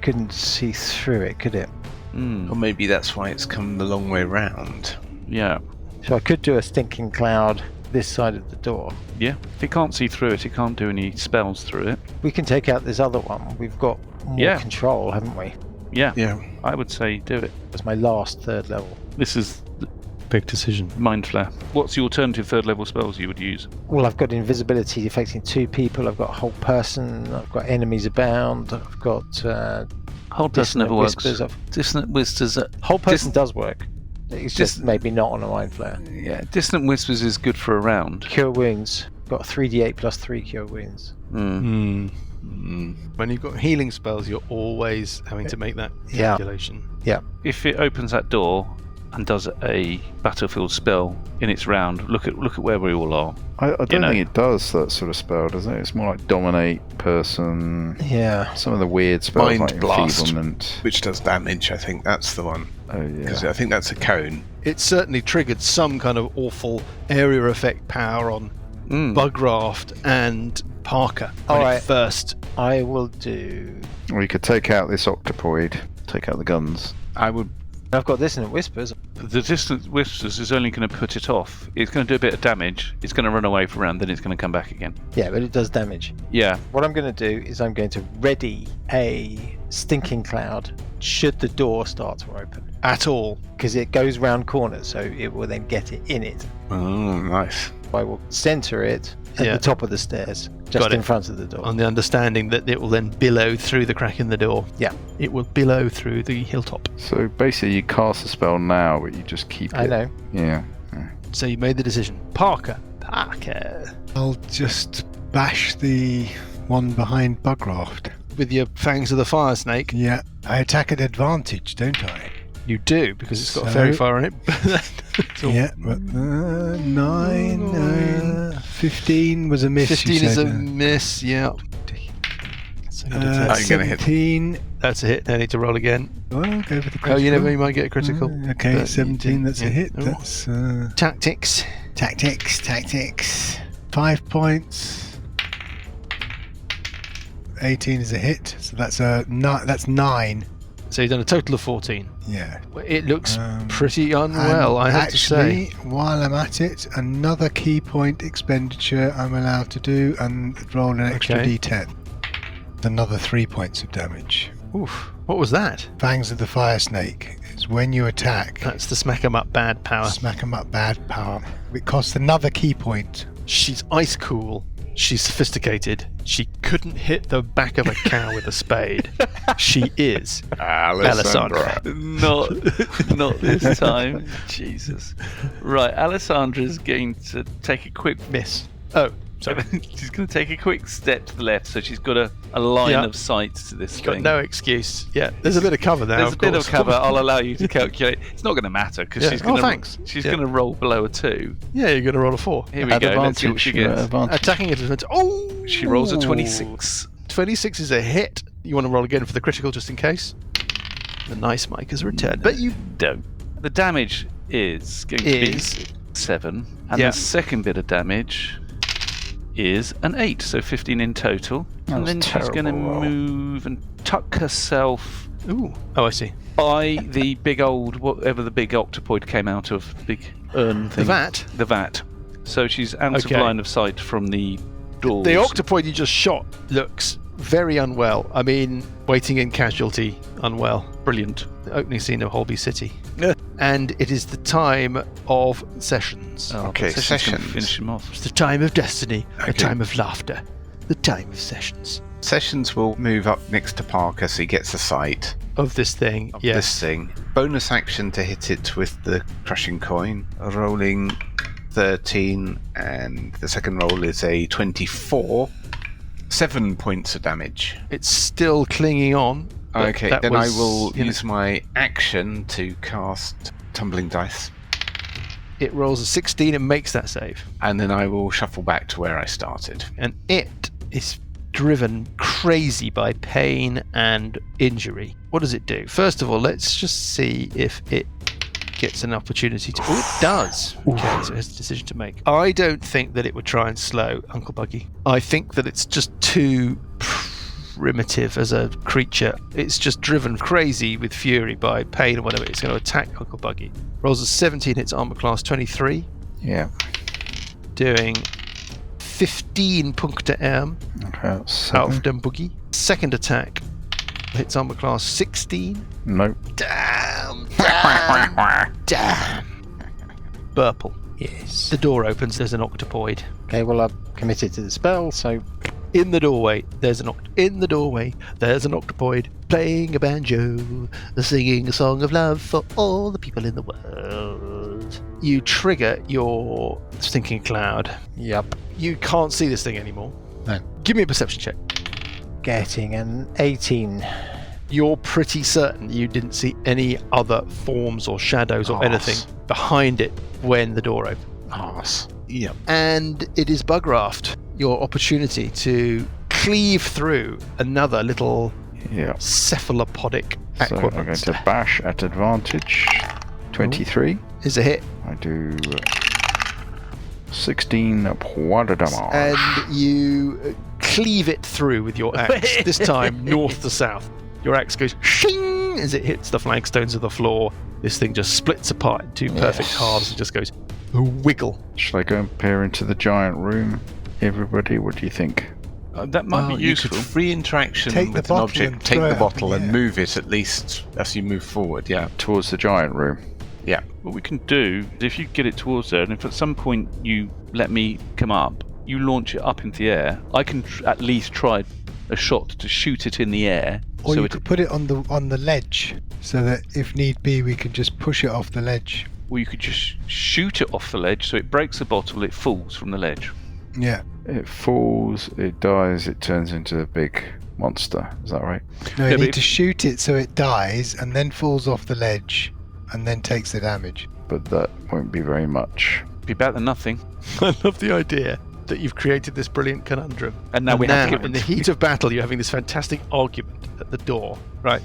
couldn't see through it, could it? Or maybe that's why it's come the long way round. Yeah. So I could do a stinking cloud this side of the door. Yeah. If it can't see through it, it can't do any spells through it. We can take out this other one. We've got more control, haven't we? Yeah. Yeah. I would say do it. That's my last 3rd level. This is Big decision. Mind Flare. What's the alternative 3rd level spells you would use? Well, I've got invisibility affecting 2 people. I've got a whole person. I've got enemies abound. I've got Whole person never dissonant works. whispers. Dissonant whispers. Whole person does work. It's just maybe not on a mind flare. Yeah. Dissonant whispers is good for a round. Cure wounds. Got 3d8 plus 3 cure wounds. When you've got healing spells, you're always having to make that calculation. Yeah. If it opens that door and does a battlefield spell in its round, look at where we all are. I don't think it does that sort of spell, does it? It's more like dominate person. Yeah. Some of the weird spells Mind like blast, enfeeblement. which does damage. I think that's the one. Oh yeah. Because I think that's a cone. It certainly triggered some kind of awful area effect power on Bugraft and Parker when Alright. it first. I will do. Or you could take out this octopoid, take out the guns. I would. I've got dissonant whispers. The distant whispers is only going to put it off. It's going to do a bit of damage. It's going to run away for a round, then it's going to come back again. Yeah, but it does damage. Yeah. What I'm going to do is I'm going to ready a stinking cloud should the door start to open. At all. Because it goes round corners, so it will then get it in it. Oh, nice. I will center it at the top of the stairs, just in front of the door. On the understanding that it will then billow through the crack in the door. Yeah. It will billow through the hilltop. So basically you cast a spell now, but you just keep it. I know. Yeah. So you made the decision. Parker. I'll just bash the one behind Bugraft. With your fangs of the fire snake. Yeah, I attack at advantage, don't I? You do, because it's got a So- fairy fire on it. Yeah, but 9, 15 was a miss. 15 you is a said. miss, yeah. So you did that. Are you gonna hit? 17. That's a hit. I need to roll again. Well, go for the critical. Oh, you never you might get a critical. Okay, But 17, you that's a didn't. hit. Yeah. That's Tactics. tactics. 5 points. 18 is a hit, so that's that's 9. So you've done a total of 14. Yeah. It looks pretty unwell, And I have to say. actually, while I'm at it, another key point expenditure I'm allowed to do and roll an extra Okay. d10. Another 3 points of damage. Oof. What was that? Fangs of the Fire Snake. It's when you attack, That's the smack 'em up bad power. smack 'em up bad power. It costs another key point. She's ice cool. She's sophisticated. She couldn't hit the back of a cow with a spade. She is Alessandra. Not this time. Jesus. Right, Alessandra's going to take a quick Miss. Oh, sorry. She's going to take a quick step to the left, so she's got a line Yeah. of sight to this Got thing. no excuse. Yeah, there's a bit of cover there. There's a bit of course. cover. I'll allow you to calculate. It's not going to matter because Yeah. she's Oh, going to. thanks. She's Yeah. going to roll below a 2. Yeah, you're going to roll a 4. Here we go. Let's see what she gets. Attacking at advantage. Oh! She rolls a 26. 26 is a hit. You want to roll again for the critical just in case? The nice Mike has returned. But you Don't. The damage is going to be 7, and Yeah. the second bit of damage is an 8, so 15 in total. That And was then a she's going to terrible roll. move and tuck herself Ooh. Oh, I see. by the big old, whatever the big octopoid came out of, big urn thing. The vat. The vat. So she's out Okay. of line of sight from the doors. The octopoid you just shot looks very unwell. I mean, waiting in casualty, unwell. Brilliant. The opening scene of Holby City. And it is the time of sessions. Oh, Okay, Sessions can sessions. Finish him off. It's the time of destiny, the Okay. time of laughter, the time of sessions. Sessions will move up next to Parker so he gets a sight Of this thing, of yes. this thing. Bonus action to hit it with the crushing coin. Rolling 13, and the second roll is a 24. 7 points of damage. It's still clinging on. but Okay, that then I was, will you know, use my action to cast Tumbling Dice. It rolls a 16 and makes that save. And then I will shuffle back to where I started. And it is driven crazy by pain and injury. What does it do? First of all, let's just see if it gets an opportunity to... Oh, it does. Okay, so it has a decision to make. I don't think that it would try and slow Uncle Buggy. I think that it's just too primitive as a creature. It's just driven crazy with fury by pain or whatever. It's going to attack Uncle Buggy. Rolls a 17, hits armor class 23. Yeah. Doing 15 punkte arm Okay, that's 7. auf dem Buggy. Second attack hits armor class 16. Nope. Damn. Burple. Yes. The door opens, there's an octopoid. Okay, well, I've committed to the spell, so In the doorway, there's an octopoid playing a banjo, singing a song of love for all the people in the world. You trigger your stinking cloud. yep. You can't see this thing anymore. No. Give me a perception check. Getting an 18. You're pretty certain you didn't see any other forms or shadows or anything behind it when the door opened. Arse. Yep. And it is Bugraft, your opportunity to cleave through another little Yeah. cephalopodic So I'm aqua going monster. to bash at advantage. 23. Is a hit. I do 16 points of damage. And you cleave it through with your axe, this time north to south. Your axe goes shing as it hits the flagstones of the floor. This thing just splits apart in two perfect halves and just goes wiggle. Shall I go and peer into the giant room? Everybody, what do you think? That might be You useful. could free interaction Take the with an bottle object, and take throw the it up bottle in the and air. move it at least as you move forward, yeah. Towards the giant room. Yeah. What we can do, if you get it towards there, and if at some point you let me come up, you launch it up into the air, I can at least try a shot to shoot it in the air. Or so you it, could put it on the ledge, so that if need be, we can just push it off the ledge. or you could just shoot it off the ledge, so it breaks the bottle, it falls from the ledge. Yeah. It falls, it dies, it turns into a big monster. Is that right? No, Yeah, you but need if- to shoot it so it dies and then falls off the ledge and then takes the damage. But that won't be very much. Be better than nothing. I love the idea that you've created this brilliant conundrum. And now we have to in get the heat of battle, you're having this fantastic argument at the door, right?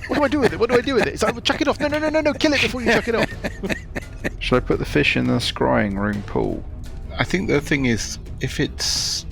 What do I do with it? What do I do with it? It's like, chuck it off. No, kill it before you chuck it off. Should I put the fish in the scrying room pool? I think the thing is, if it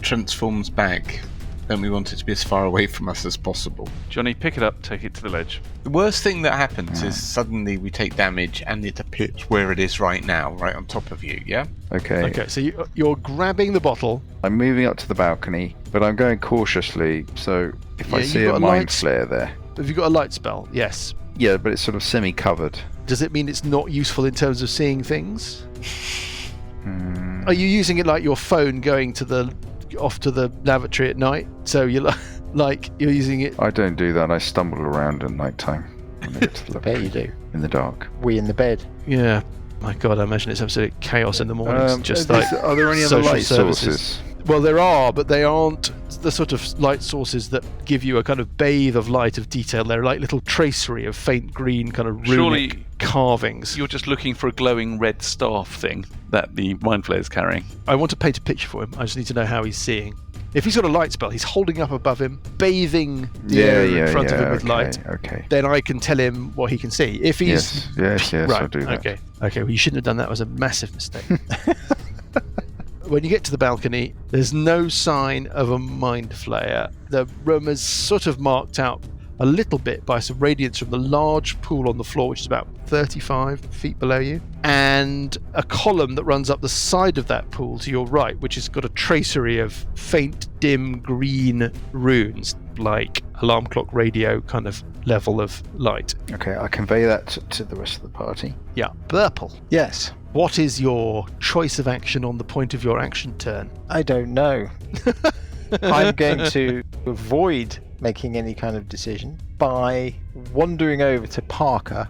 transforms back, then we want it to be as far away from us as possible. Johnny, pick it up, take it to the ledge. The worst thing that happens is suddenly we take damage and it appears where it is right now, right on top of you, yeah? Okay. Okay, so you're grabbing the bottle. I'm moving up to the balcony, but I'm going cautiously, so if I Yeah, see you've a got a mind light- flare there. Have you got a light spell? Yes. Yeah, but it's sort of semi-covered. Does it mean it's not useful in terms of seeing things? Hmm. Are you using it like your phone going off to the lavatory at night? So you're like you're using it. I don't do that. I stumble around at night time. When I get to the I bet you do. in the dark. We in the bed. Yeah. My God, I imagine it's absolute chaos in the mornings. Just like are there any other social light services. sources? Well, there are, but they aren't the sort of light sources that give you a kind of bathe of light of detail. They're like little tracery of faint green kind of runic Surely carvings. You're just looking for a glowing red staff thing that the Mindflayer is carrying. I want to paint a picture for him. I just need to know how he's seeing. If he's got a light spell, he's holding up above him, bathing the air in front of him with okay, light. Okay. Then I can tell him what he can see. If he's Yes, right, I'll do that. Okay. Well, you shouldn't have done that. It was a massive mistake. When you get to the balcony, there's no sign of a mind flayer. The room is sort of marked out a little bit by some radiance from the large pool on the floor, which is about 35 feet below you, and a column that runs up the side of that pool to your right, which has got a tracery of faint, dim green runes, like alarm clock radio kind of level of light. Okay, I'll convey that to the rest of the party. Yeah. Burple, Yes. what is your choice of action on the point of your action turn? I don't know. I'm going to avoid making any kind of decision by wandering over to Parker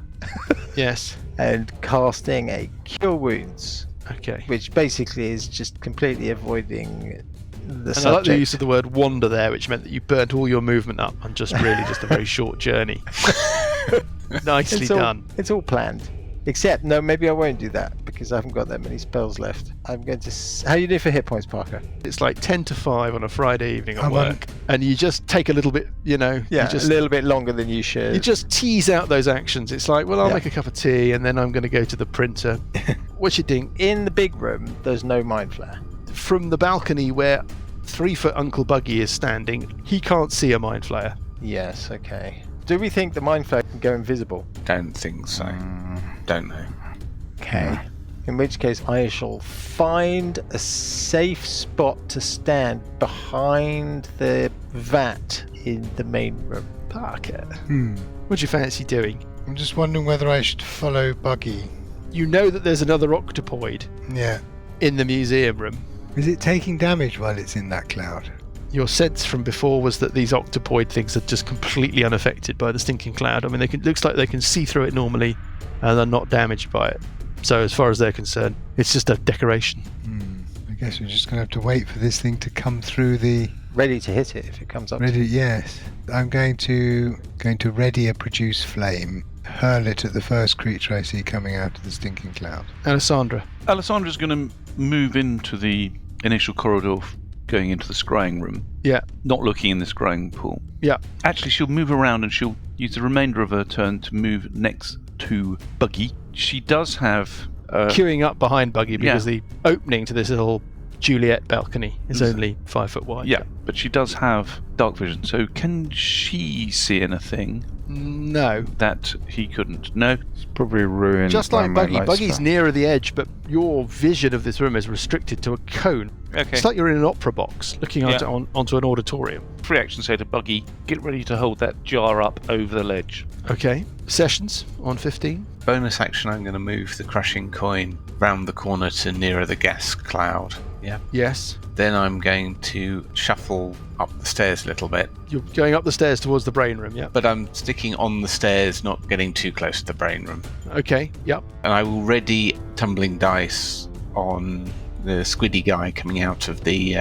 Yes. and casting a Cure Wounds, Okay. which basically is just completely avoiding the And I like the subject. use of the word wander there, which meant that you burnt all your movement up on just a very short journey. Nicely done. It's all planned. Except, no, maybe I won't do that because I haven't got that many spells left. I'm going to... How you do for hit points, Parker? It's like 10 to 5 on a Friday evening at I'm on- work. And you just take a little bit, Yeah, you just, a little bit longer than you should. you just tease out those actions. It's like, well, I'll Yeah. make a cup of tea and then I'm going to go to the printer. What's your ding? In the big room, there's no Mind Flare. From the balcony where 3-foot Uncle Buggy is standing, he can't see a Mind Flayer. Yes, okay. Do we think the Mind Flare can go invisible? Don't think so. Don't know. Okay. In which case, I shall find a safe spot to stand behind the vat in the main room. Parker, Hmm. what do you fancy doing? I'm just wondering whether I should follow Buggy. You know that there's another octopoid Yeah. in the museum room. Is it taking damage while it's in that cloud? Your sense from before was that these octopoid things are just completely unaffected by the stinking cloud. I mean, looks like they can see through it normally and are not damaged by it. So as far as they're concerned, it's just a decoration. I guess we're just going to have to wait for this thing to come through the... Ready to hit it if it comes up. Ready? Yes. I'm going to ready a produce flame, hurl it at the first creature I see coming out of the stinking cloud. Alessandra. Alessandra's going to move into the initial corridor going into the scrying room. Yeah. Not looking in the scrying pool. Yeah. Actually, she'll move around and she'll use the remainder of her turn to move next to Buggy. She does have... Queuing up behind Buggy because Yeah. the opening to this little Juliet balcony is only 5 foot wide. Yeah, but she does have dark vision. So can she see anything No. that he couldn't? No? It's probably ruined. Just by like my Buggy. light Buggy's spell. nearer the edge, but your vision of this room is restricted to a cone. Okay. It's like you're in an opera box looking Yeah. onto an auditorium. Free action say to Buggy, get ready to hold that jar up over the ledge. Okay. Sessions on 15. Bonus action, I'm going to move the crushing coin round the corner to nearer the gas cloud. Yeah. Yes. Then I'm going to shuffle up the stairs a little bit, You're going up the stairs towards the brain room, yeah? but I'm sticking on the stairs, not getting too close to the brain room. Okay, yep. And I will ready tumbling dice on the squiddy guy coming out of the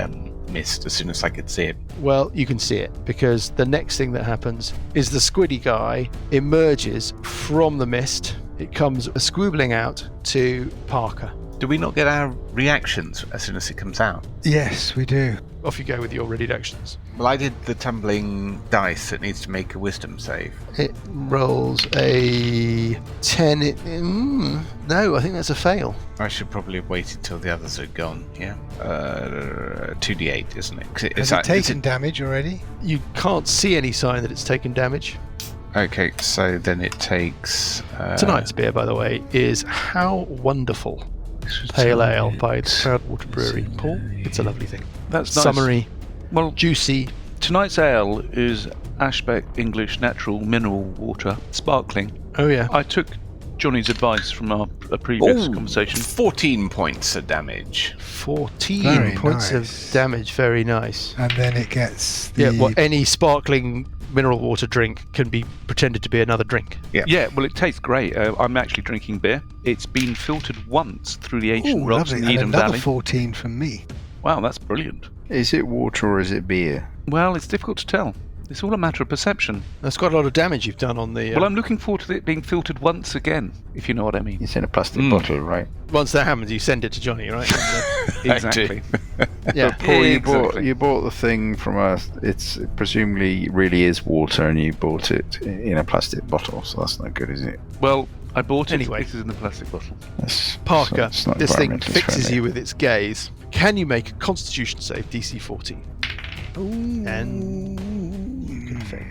mist as soon as I could see it. Well, you can see it, because the next thing that happens is the squiddy guy emerges from the mist. It comes squibbling out to Parker. Do we not get our reactions as soon as it comes out? Yes, we do. Off you go with your readied actions. Well, I did the tumbling dice. It needs to make a wisdom save. It rolls a 10. No, I think that's a fail. I should probably have waited till the others had gone, yeah? 2d8, isn't it? 'Cause Has it taken damage already? You can't see any sign that it's taken damage. Okay, so then it takes... Tonight's beer, by the way, is How Wonderful Pale Ale by Cloudwater Brewery. Paul, it's a lovely thing. That's nice. Summery, Well, juicy. tonight's ale is Ashbeck English Natural Mineral Water, sparkling. Oh, yeah. I took Johnny's advice from our previous conversation. 14 points of damage. 14 Very points nice. of damage. Very nice. And then it gets the... Yeah, well, any sparkling mineral water drink can be pretended to be another drink. Yeah, well, it tastes great. I'm actually drinking beer. It's been filtered once through the ancient Ooh, rocks lovely. in And Eden another Valley. 14 from me. Wow, that's brilliant. Is it water or is it beer? Well, it's difficult to tell. It's all a matter of perception. That's quite a lot of damage you've done on the... Well, I'm looking forward to it being filtered once again, if you know what I mean. It's in a plastic bottle, right? Once that happens, you send it to Johnny, right? Exactly. Yeah. Paul, Exactly. you bought the thing from us. It's presumably really is water, and you bought it in a plastic bottle. So that's not good, is it? Well, I bought it. Anyway. It is in the plastic bottle. That's, Parker, it's not this thing environmentally fixes friendly. you with its gaze. Can you make a Constitution save, DC 14? And you can fail.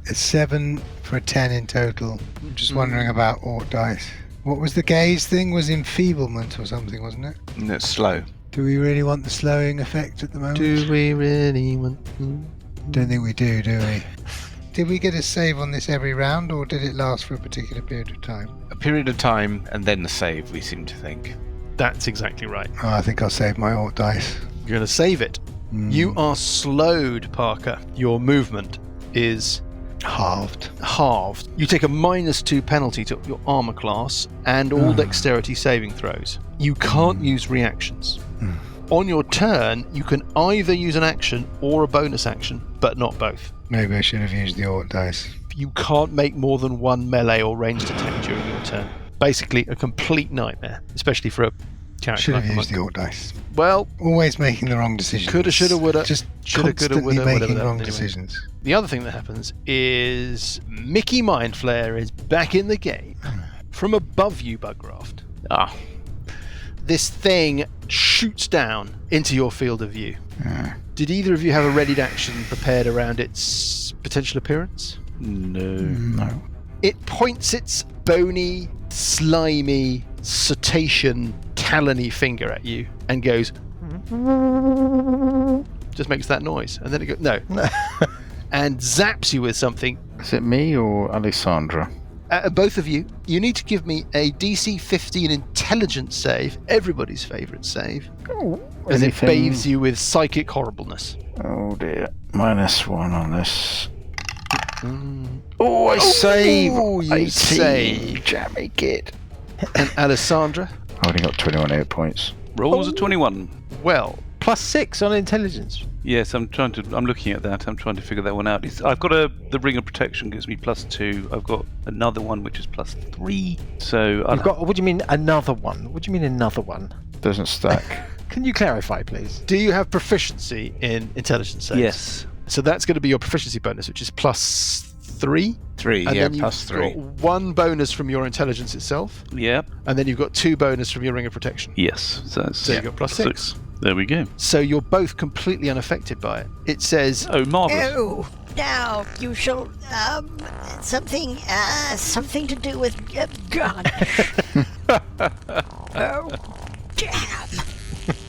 It's 7 for a 10 in total. I'm just wondering about Ort dice. What was the gaze thing? Was enfeeblement or something, wasn't it? And it's slow. Do we really want the slowing effect at the moment? Do we really want to? Don't think we do we? Did we get a save on this every round, or did it last for a particular period of time? A period of time and then the save, we seem to think. That's exactly right. Oh, I think I'll save my Ort dice. You're going to save it. You are slowed, Parker. Your movement is Halved. You take a -2 penalty to your armor class and all dexterity saving throws. You can't use reactions. On your turn, you can either use an action or a bonus action, but not both. Maybe I should have used the Orc dice. You can't make more than one melee or ranged attack during your turn. Basically, a complete nightmare, especially for a character Should have like used the Monk. Orc dice. Well, Always making the wrong decisions. coulda, shoulda, woulda. Just Shoulda, coulda, constantly woulda, making whatever wrong that- anyway. decisions. The other thing that happens is Mickey Mindflayer is back in the game from above you, Bugraft. This thing shoots down into your field of view. Did either of you have a readied action prepared around its potential appearance? No. It points its bony, slimy, cetacean, talony finger at you and goes... just makes that noise. And then it goes... No. And zaps you with something. Is it me or Alessandra? Both of you, you need to give me a DC 15 intelligence save, everybody's favourite save, as it Anything- bathes you with psychic horribleness. Oh dear. -1 on this. Oh, I save! you 18. save. Jammy kid. And Alessandra, I only got 21 hit points. Rolls a 21. well, +6 on intelligence. Yes, I'm looking at that. I'm trying to figure that one out. I've got the ring of protection gives me +2. I've got another one which is +3. So You've got. What do you mean another one? What do you mean another one? Doesn't stack. Can you clarify, please? do you have proficiency in intelligence saves? yes. So that's going to be your proficiency bonus, which is +3. 3, And yeah, then you've +3. got 1 bonus from your intelligence itself, Yep. and then you've got 2 bonus from your ring of protection. Yes. So you've got +6. There we go. So you're both completely unaffected by it. It says, Oh, marvellous. Oh, now you shall, something to do with, God. Oh, damn.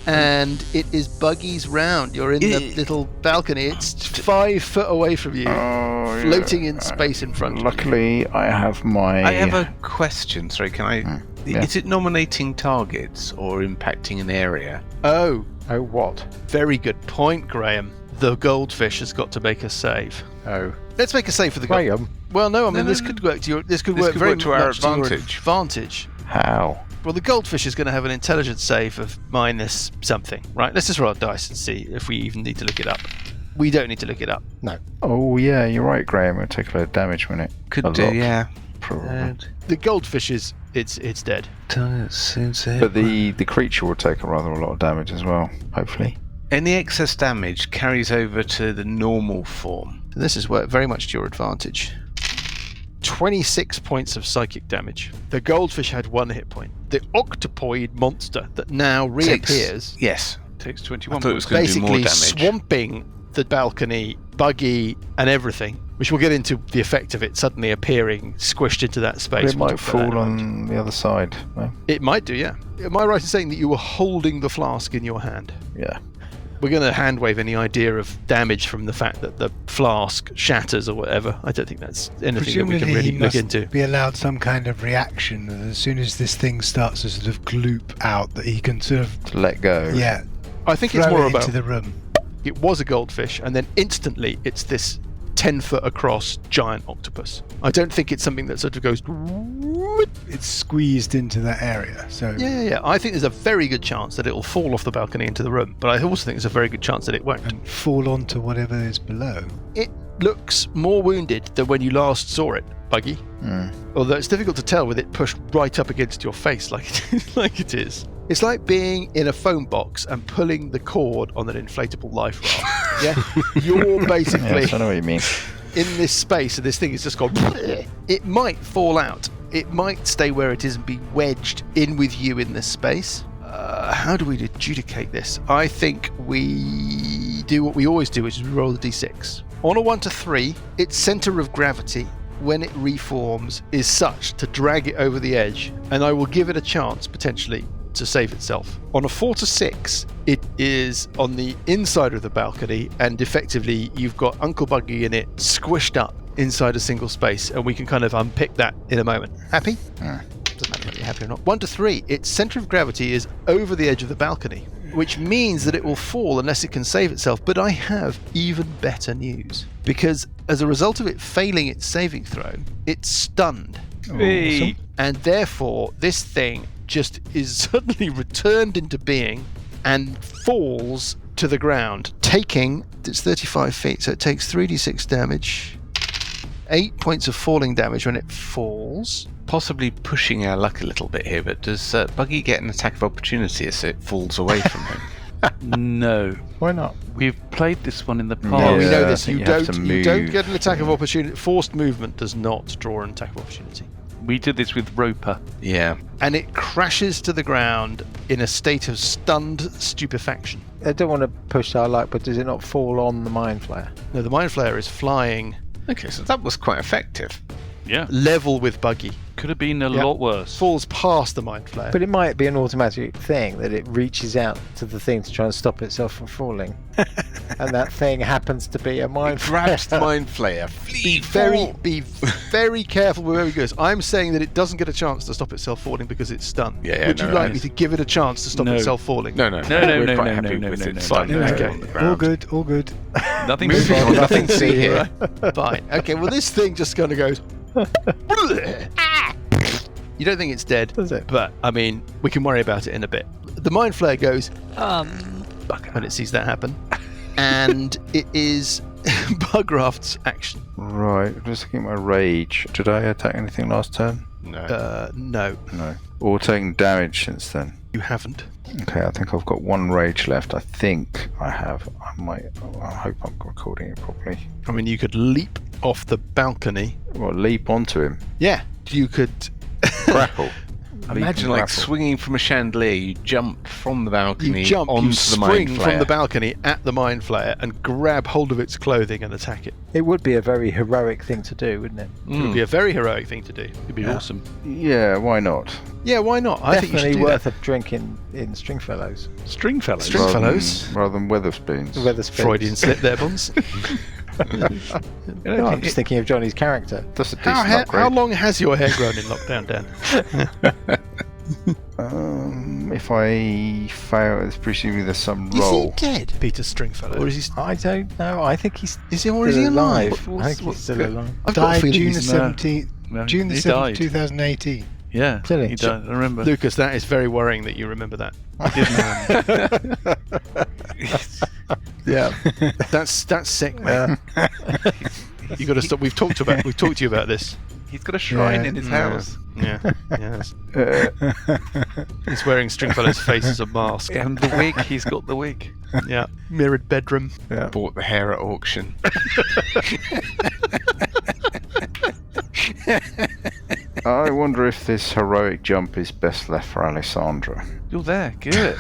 and it is Buggy's round. You're in the little balcony. It's 5 foot away from you, floating in space in front of you. Luckily, I have my. I have a question. Sorry, can I? Yeah. Is it nominating targets or impacting an area? Oh, Oh, what? very good point, Graham. The goldfish has got to make a save. Oh, Let's make a save for the gold. Graham. Well, no, I mean No, this no, could work to your. This could This work could very work to our much to your advantage. advantage. How? Well, the goldfish is going to have an intelligence save of minus something, right? Let's just roll a dice and see if we even need to look it up. We don't need to look it up. Oh yeah, you're right, Graham. It'll take a lot of damage when it. Could A do, lot. yeah. Probably. The goldfish is it's dead. But the creature will take a lot of damage as well. Hopefully. Any excess damage carries over to the normal form. And this is very much to your advantage. 26 points of psychic damage. The goldfish had 1 hit point. The octopoid monster that now reappears, Yes. Takes I 21 thought it was points. going to do more basically damage. swamping the balcony, Buggy, and everything. Which we'll get into the effect of it suddenly appearing, squished into that But space. it We'll might talk about that fall in a moment. on the other side. No? It might do, yeah. Am I right in saying that you were holding the flask in your hand? Yeah. We're going to hand wave any idea of damage from the fact that the flask shatters or whatever. I don't think that's anything that we can Presumably really he look must into. be allowed some kind of reaction that as soon as this thing starts to sort of gloop out, that he can sort of, To let go. yeah, I think throw it's more it about into the room. it was a goldfish and then instantly it's this 10 foot across giant octopus. I don't think it's something that sort of goes... It's squeezed into that area. So Yeah. I think there's a very good chance that it'll fall off the balcony into the room, but I also think there's a very good chance that it won't. and fall onto whatever is below. It looks more wounded than when you last saw it, Buggy. Although it's difficult to tell with it pushed right up against your face like it is. It's like being in a phone box and pulling the cord on an inflatable life raft. Yeah? You're basically Yes, I know what you mean. in this space and this thing has just gone... It might fall out. It might stay where it is and be wedged in with you in this space. How do we adjudicate this? I think we do what we always do, which is we roll the d6. On a 1 to 3, its centre of gravity, when it reforms, is such to drag it over the edge, and I will give it a chance, potentially, to save itself. On a 4 to 6, it is on the inside of the balcony, and effectively you've got Uncle Buggy in it, squished up inside a single space, and we can kind of unpick that in a moment. Happy? Doesn't matter whether you're happy or not. 1 to 3, its centre of gravity is over the edge of the balcony. which means that it will fall unless it can save itself. But I have even better news, because as a result of it failing its saving throw, it's stunned. Hey. And therefore, this thing just is suddenly returned into being and falls to the ground, taking, it's 35 feet, so it takes 3d6 damage, 8 points of falling damage when it falls. Possibly pushing our luck a little bit here, but does Buggy get an attack of opportunity as it falls away from him? No. Why not? We've played this one in the past. No, we know I this. think You you have to don't move. get an attack of opportunity. Forced movement does not draw an attack of opportunity. We did this with Roper. Yeah. And it crashes to the ground in a state of stunned stupefaction. I don't want to push our luck, but does it not fall on the Mind Flayer? No, the Mind Flayer is flying Okay, so that was quite effective. Yeah. level with Buggy. Could have been a Yeah. lot worse. Falls past the Mind Flayer. But it might be an automatic thing that it reaches out to the thing to try and stop itself from falling. And that thing happens to be a Mind Grabs the Flayer. Mind Flayer. Flee, be very careful with where he goes. I'm saying that it doesn't get a chance to stop itself falling because it's stunned. Yeah, Would you no, like I- me to give it a chance to stop No. itself falling? No. No, We're no, quite no, happy no, with no, it no, sliding no. down Okay. on the ground. All good, all good. Nothing Moving to on, Nothing to see here. Fine. Okay, well, this thing just kind of goes. You don't think it's dead, Does it? but I mean, we can worry about it in a bit. The Mind Flayer goes when it sees that happen, and it is Bugraft's action. Right, just looking at my rage. Did I attack anything last turn? No. No, No. Or taking damage since then? you haven't. Okay, I think I've got one rage left. I think I have. I hope I'm recording it properly. I mean, you could leap off the balcony. Well, leap onto him. Yeah, you could. Grapple. Imagine like swinging from a chandelier, you jump from the balcony You jump, onto you the Mind spring Flayer. from the balcony at the Mind Flayer and grab hold of its clothing and attack it. It would be a very heroic thing to do, wouldn't it? It would be a very heroic thing to do. It'd be awesome. Yeah, why not? Yeah, why not? I think you should Definitely do worth that. a drink in Stringfellows. Stringfellows. String- Fellows. Rather than Weatherspoons. Weatherspoons. Freudian slip there, Bonds. No, I'm just thinking of Johnny's character. That's a decent How upgrade. long has your hair grown in lockdown, Dan? If I fail, it's presumably there's some roll. dead, Peter Stringfellow? Or is he? I don't know. I think he's Is he? Or is he still alive? I think he's still alive. I've got a Died feeling June the he's 17th. No, June the he 7th, died. 2018. Yeah, Did he? he died. I remember. Lucas, that is very worrying that you remember that. Yeah, that's sick, man. You got to stop. We've talked to you about this. He's got a shrine Yeah. in his Yeah. house. Yeah, yes. He's wearing Stringfellow's face as a mask. And the wig, he's got the wig. Yeah, mirrored bedroom. Bought the hair at auction. I wonder if this heroic jump is best left for Alessandra. You're there, good.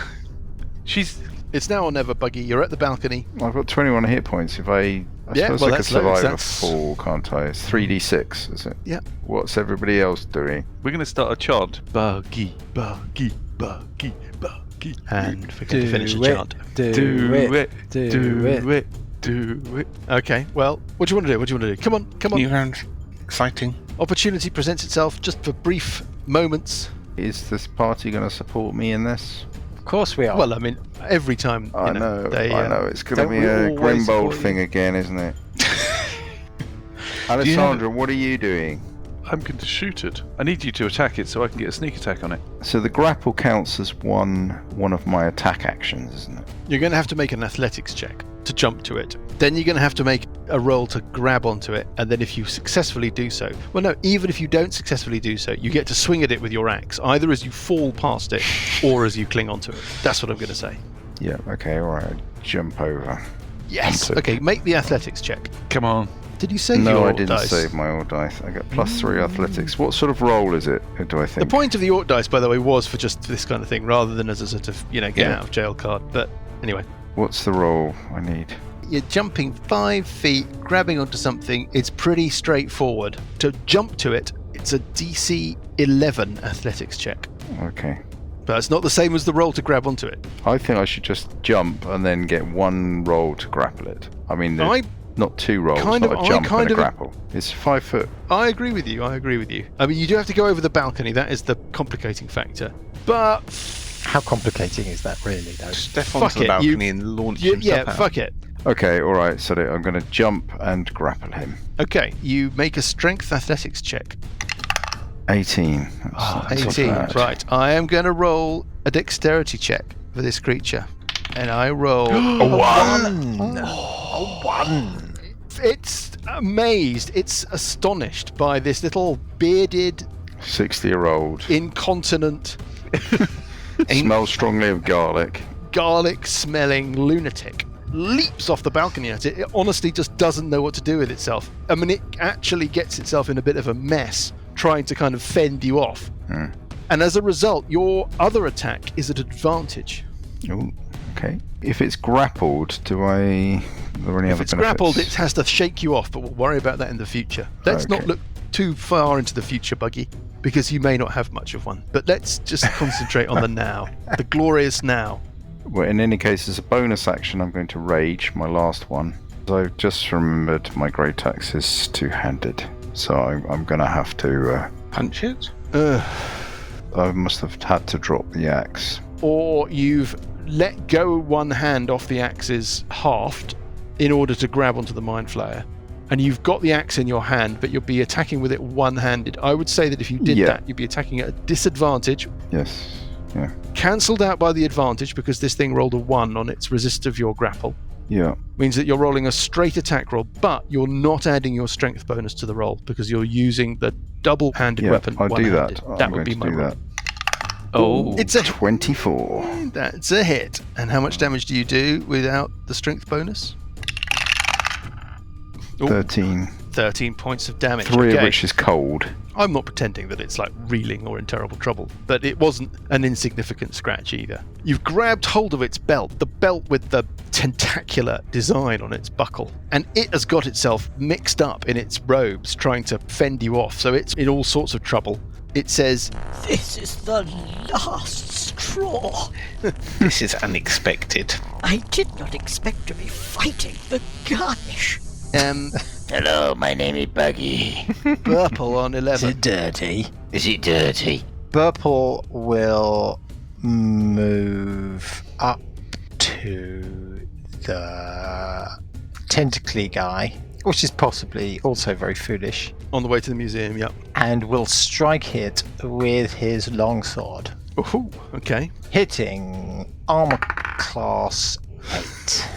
She's. It's now or never, Buggy. You're at the balcony. I've got 21 hit points. If I Yeah, suppose well, I could that's loads. survive a That's- fall, can't I? It's 3d6, is it? Yeah. What's everybody else doing? We're going to start a chant. Buggy, Buggy, Buggy, Buggy. And forget to finish the it. chant. Do it. Do it. Do it. Okay, well, what do you want to do? Come on, come on. New round. Exciting. Opportunity presents itself just for brief moments. Is this party going to support me in this? Of course we are. Well, I mean, every time I know, I know. It's going to don't be we a always Grimbold support thing you? again, isn't it? Alessandra, what are you doing? I'm going to shoot it. I need you to attack it so I can get a sneak attack on it. So the grapple counts as one of my attack actions, isn't it? You're going to have to make an athletics check to jump to it. Then you're going to have to make a roll to grab onto it. And then if you successfully do so, well, no, even if you don't successfully do so, you get to swing at it with your axe, either as you fall past it or as you cling onto it. That's what I'm going to say. Yeah, okay, alright. Jump over. Yes. Onto it. Okay, make the athletics check. Come on. Did you save No, your I didn't dice? save my all dice. I got +3 athletics. What sort of roll is it, do I The think? point of the Orc dice, by the way, was for just this kind of thing, rather than as a sort of, get Yeah. out of jail card. But anyway, What's the roll I need? you're jumping 5 feet, grabbing onto something. It's pretty straightforward. To jump to it, it's a DC 11 athletics check. Okay. But it's not the same as the roll to grab onto it. I think I should just jump and then get one roll to grapple it. I mean, not two rolls, kind not of- a I jump kind and a of- grapple. It's 5 foot. I agree with you. I mean, you do have to go over the balcony. That is the complicating factor. But How complicating is that really, though? Step Fuck onto the it, balcony and launch himself Yeah, out. fuck it. Okay, all right. So I'm going to jump and grapple him. Okay, you make a strength athletics check. 18. That's not 18. bad. Right, I am going to roll a dexterity check for this creature. And I roll A one. It's amazed, it's astonished by this little bearded, 60-year-old. incontinent, Smells strongly of garlic. garlic-smelling lunatic. Leaps off the balcony at it. It honestly just doesn't know what to do with itself. I mean, it actually gets itself in a bit of a mess trying to kind of fend you off. And as a result, your other attack is at advantage. Oh, okay. If it's grappled, are there any If other it's benefits? grappled, it has to shake you off, but we'll worry about that in the future. Let's not Okay. look too far into the future, Buggy, because you may not have much of one. But let's just concentrate on the now, the glorious now. Well, in any case, as a bonus action, I'm going to rage, my last one. I've just remembered my great axe is two-handed, so I'm going to have to... Punch it? I must have had to drop the axe. Or you've let go one hand off the axe's haft in order to grab onto the Mind Flayer. And you've got the axe in your hand, but you'll be attacking with it one-handed. I would say that if you did Yeah. that, you'd be attacking at a disadvantage, Yes. Yeah. cancelled out by the advantage because this thing rolled a 1 on its resist of your grapple. Yeah. Means that you're rolling a straight attack roll, but you're not adding your strength bonus to the roll because you're using the double-handed Yeah, weapon. I'll do one-handed. that. That I'm would going be to my do roll. that. Oh, It's a 24. That's a hit. And how much damage do you do without the strength bonus? Ooh, 13. 13 points of damage. 3 Okay. of which is cold. I'm not pretending that it's like reeling or in terrible trouble, but it wasn't an insignificant scratch either. You've grabbed hold of its belt, the belt with the tentacular design on its buckle, and it has got itself mixed up in its robes trying to fend you off, so it's in all sorts of trouble. It says, This is the last straw. This is unexpected. I did not expect to be fighting the Garnish. Hello, my name is Buggy. Purple on Is 11. it dirty? Is it dirty? Burple will move up to the tentacly guy, which is possibly also very foolish, On the way to the museum, yep. and will strike it with his longsword, Ooh, okay. hitting armor class 8.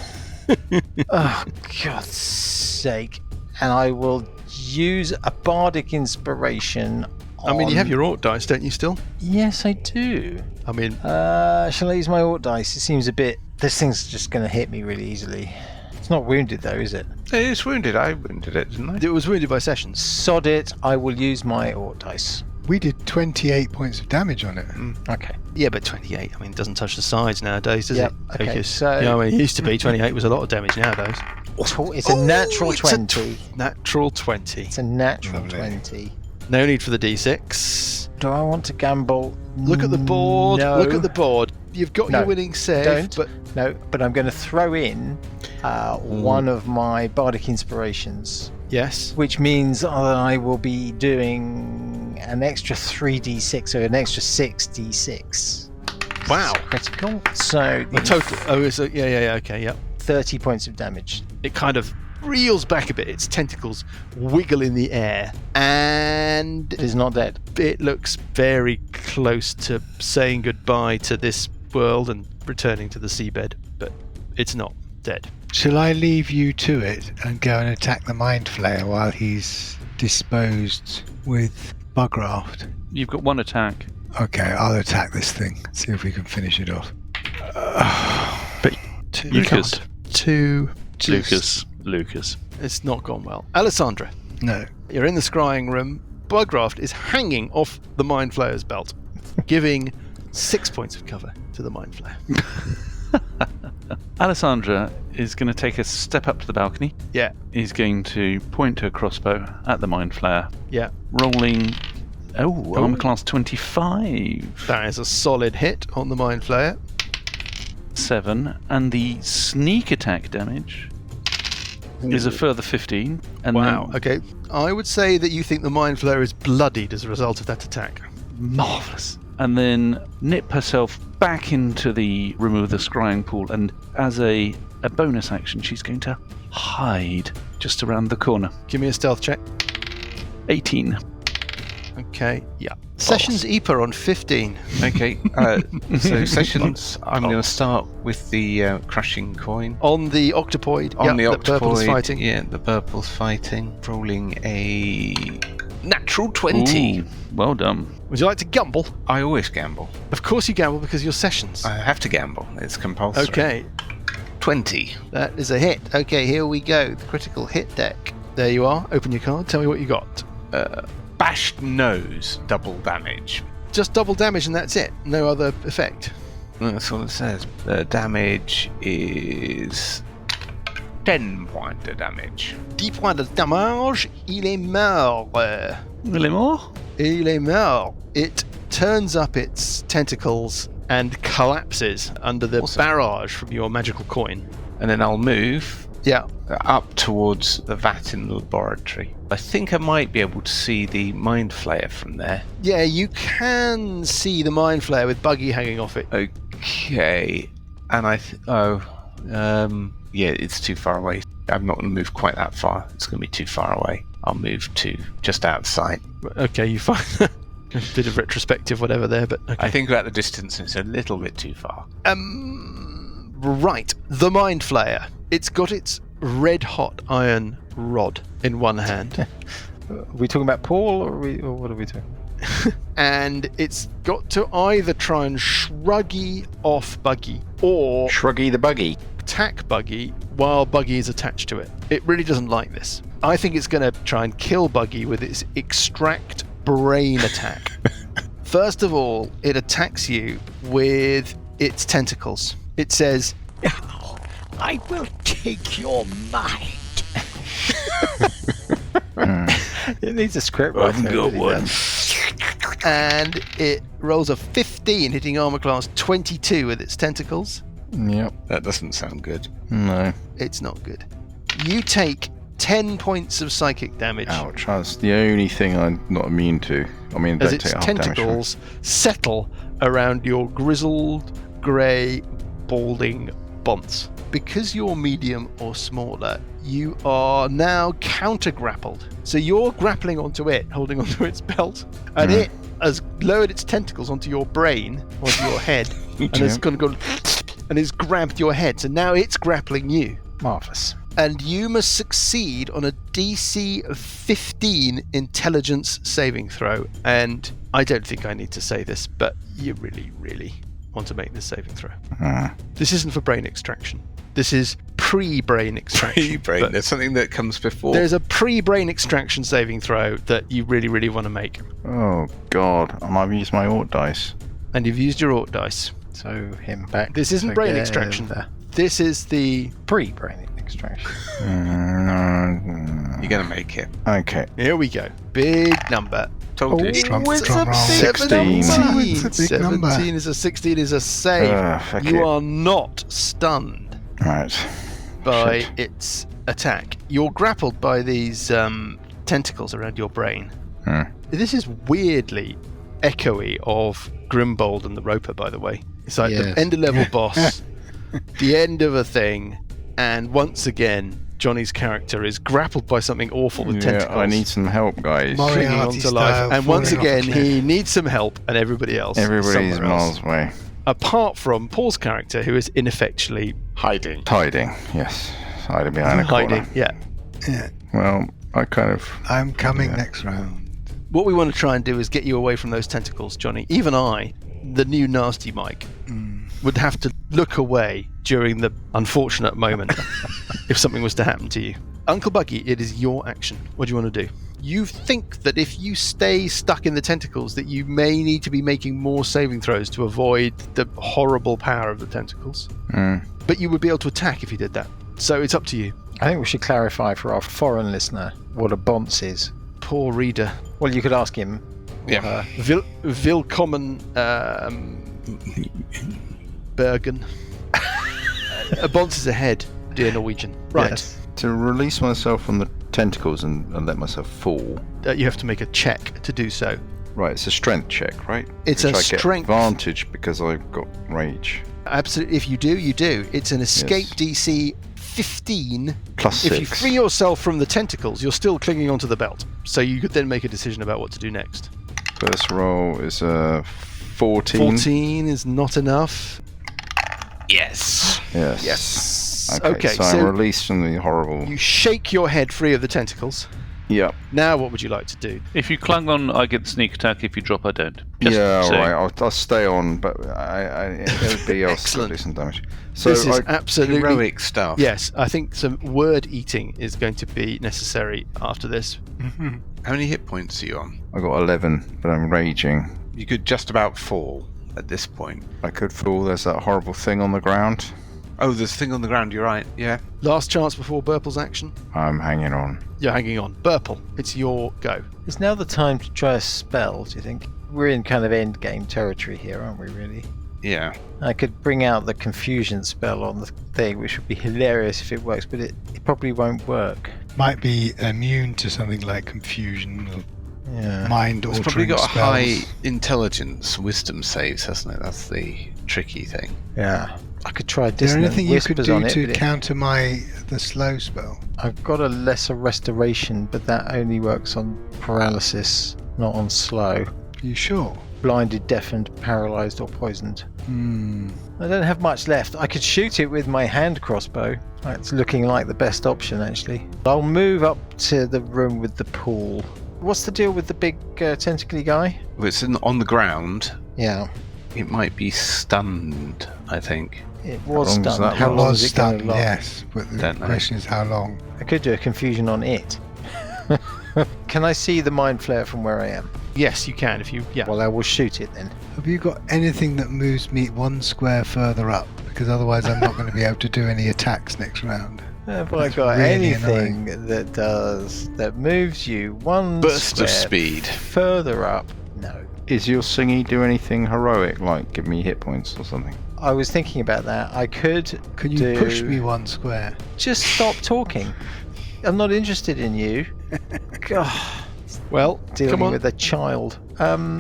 Oh, God's sake. And I will use a bardic inspiration on... I mean, you have your Orc dice, don't you, still? Yes, I do. I mean, Shall I use my Orc dice? It seems a bit... This thing's just going to hit me really easily. It's not wounded, though, is it? It's wounded. I wounded it, didn't I? it was wounded by Sessions. Sod it. I will use my Orc dice. We did 28 points of damage on it. Okay. Yeah, but 28, I mean, it doesn't touch the sides nowadays, does Yep, it? okay, Because, so- you know, it used to be 28 was a lot of damage nowadays. It's a natural it's a 20. Natural 20. It's a natural Lovely. 20. No need for the d6. Do I want to gamble? Look at the board. No. Look at the board. You've got No, your winning save, don't. but No, but I'm going to throw in one of my bardic inspirations, yes. which means that I will be doing an extra 3d6, so an extra 6d6. Wow. Critical. So A total. Oh, it's a, yeah, okay, yep. 30 points of damage. It kind of reels back a bit. Its tentacles wiggle in the air, and It is not dead. it looks very close to saying goodbye to this world and returning to the seabed, but it's not dead. Shall I leave you to it and go and attack the Mind Flayer while he's disposed with Bugraft? you've got one attack. Okay, I'll attack this thing. See if we can finish it off. But two, Lucas. two, Lucas. It's not gone well. Alessandra, No. you're in the scrying room. Bugraft is hanging off the Mind Flayer's belt, giving 6 points of cover to the Mind Flayer. Alessandra is going to take a step up to the balcony. Yeah, He's going to point her crossbow at the Mind Flayer. yeah. Rolling... Oh, armor class 25. That is a solid hit on the Mind Flayer. 7. And the sneak attack damage is a further 15. And Wow. then Okay. I would say that you think the Mind Flayer is bloodied as a result of that attack. marvellous. and then nip herself back into the room with the scrying pool, and as a bonus action, she's going to hide just around the corner. Give me a stealth check. 18. Okay, yeah. Sessions Epa on 15. Okay, so Sessions, I'm going to start with the crushing coin. On the octopoid. On the that Purple's octopoid, fighting. yeah, the purple's fighting. Rolling a natural 20. Ooh, well done. Would you like to gamble? I always gamble. Of course you gamble because you're Sessions. I have to gamble. It's compulsory. Okay, 20. that is a hit. Okay, here we go. The critical hit deck. There you are. Open your card. Tell me what you got. Bashed nose, double damage. Just double damage and that's it. No other effect. That's all it says. The damage is 10 points of damage. 10 points de damage. Il est mort. Really more? Il est mort. It turns up its tentacles and collapses under the barrage from your magical coin. And then I'll move Yeah. up towards the vat in the laboratory. I think I might be able to see the Mind Flayer from there. Yeah, you can see the Mind Flayer with Buggy hanging off it. Okay. And yeah, it's too far away. I'm not going to move quite that far. It's going to be too far away. I'll move to just outside. Okay, you find a bit of retrospective whatever there, but okay. I think about the distance, it's a little bit too far. Right. The Mind Flayer. It's got its red hot iron rod in one hand. Are we talking about Paul, or what are we doing? And it's got to either try and shruggy off Buggy or Shruggy the buggy. attack Buggy while Buggy is attached to it. It really doesn't like this. I think it's going to try and kill Buggy with its extract brain attack. First of all, it attacks you with its tentacles. It says, I will take your mind. It needs a script. I've got one. and it rolls a 15, hitting armor class 22 with its tentacles. Yep. That doesn't sound good. No. It's not good. You take 10 points of psychic damage Ouch. That's the only thing I'm not immune to. I mean, as don't its take half damage from it. tentacles settle around your grizzled, grey, balding bonce. Because you're medium or smaller, you are now counter-grappled. So you're grappling onto it, holding onto its belt, and it has lowered its tentacles onto your brain, onto your head, and it's going to go and it's grabbed your head. So now it's grappling you. Marvellous. And you must succeed on a DC 15 intelligence saving throw. And I don't think I need to say this, but you really, really want to make this saving throw. This isn't for brain extraction. This is pre-brain extraction. Pre-brain. But There's something that comes before. there's a pre-brain extraction saving throw that you really, really want to make. Oh, God. And I've used my Ort dice. And you've used your Ort dice. So him back. This isn't brain together. extraction. This is the... Pre-brain extraction. You're going to make it. Okay. Here we go. Big number. Told you. Drum It's a roll. big 16. number. It's a big number. 17 is a 16 is a save. Fuck You it. are not stunned Right. by Shit. its attack. You're grappled by these tentacles around your brain. This is weirdly echoey of Grimbold and the Roper, by the way. It's like Yes. the end of level boss, the end of a thing, and once again, Johnny's character is grappled by something awful with tentacles. I need some help, guys. Mori- clinging Moriarty onto life. style, And once falling off a again, cliff. he needs some help, and everybody else. Everybody's somewhere else. miles away. Apart from Paul's character, who is ineffectually Hiding. Hiding. Yes. Hiding behind a hiding. corner. Yeah. Yeah, Well, I kind of... I'm coming next round. What we want to try and do is get you away from those tentacles, Johnny. Even I, the new Nasty Mike, would have to look away during the unfortunate moment if something was to happen to you. Uncle Buggy, it is your action. What do you want to do? You think that if you stay stuck in the tentacles that you may need to be making more saving throws to avoid the horrible power of the tentacles. But you would be able to attack if you did that. So it's up to you. I think we should clarify for our foreign listener what a bonce is. Poor reader. Well, you could ask him. Yeah. Willkommen Bergen. A bonce is a head, dear Norwegian. Right. Yes. To release myself from the tentacles and let myself fall. You have to make a check to do so. Right, it's a strength check, right? It's Which a I get strength. advantage because I've got rage. Absolutely. If you do, you do. It's an escape Yes. DC 15. Plus If 6. you free yourself from the tentacles, you're still clinging onto the belt. So you could then make a decision about what to do next. First roll is a 14. 14 is not enough. Yes. Yes. Yes. Okay, so I'm so released from the horrible... you shake your head free of the tentacles. Yep. Now what would you like to do? If you clung on, I get sneak attack. If you drop, I don't. Just Yeah, saying. alright, I'll stay on, but everybody else will Excellent. do some damage. So This is I, absolutely... Heroic stuff. Yes, I think some word eating is going to be necessary after this. How many hit points are you on? I got 11, but I'm raging. You could just about fall at this point. I could fall. There's that horrible thing on the ground. Oh, there's a thing on the ground, you're right, yeah. Last chance before Burple's action. I'm hanging on. You're hanging on. Burple, it's your go. Is now the time to try a spell, do you think? We're in kind of end game territory here, aren't we, really? Yeah. I could bring out the confusion spell on the thing, which would be hilarious if it works, but it probably won't work. Might be immune to something like confusion or Yeah. mind It's altering probably got a spells. high intelligence wisdom saves, hasn't it? That's the tricky thing. Yeah. I could try Is there dissonant anything you could whispers do on it, to but counter the slow spell? I've got a lesser restoration, but that only works on paralysis, not on slow. Are you sure? Blinded, deafened, paralysed, or poisoned. Hmm. I don't have much left. I could shoot it with my hand crossbow. That's looking like the best option, actually. I'll move up to the room with the pool. What's the deal with the big tentacly guy? Well, it's on the ground. Yeah, It might be stunned, I think. it was long does stunned. that How It long was is it going to stunned, last? yes. But the Don't know. question is how long. I could do a confusion on it. Can I see the mind flare from where I am? Yes, you can if you... Yeah. Well, I will shoot it then. Have you got anything that moves me one square further up? Because otherwise I'm not going to be able to do any attacks next round. Have I That's got really anything that moves you one Burst of square speed. further up? No. Is your singy do anything heroic, like give me hit points or something? I was thinking about that. I could. Can you do... push me one square? Just stop talking. I'm not interested in you. God, Well, dealing come on. with a child. I'm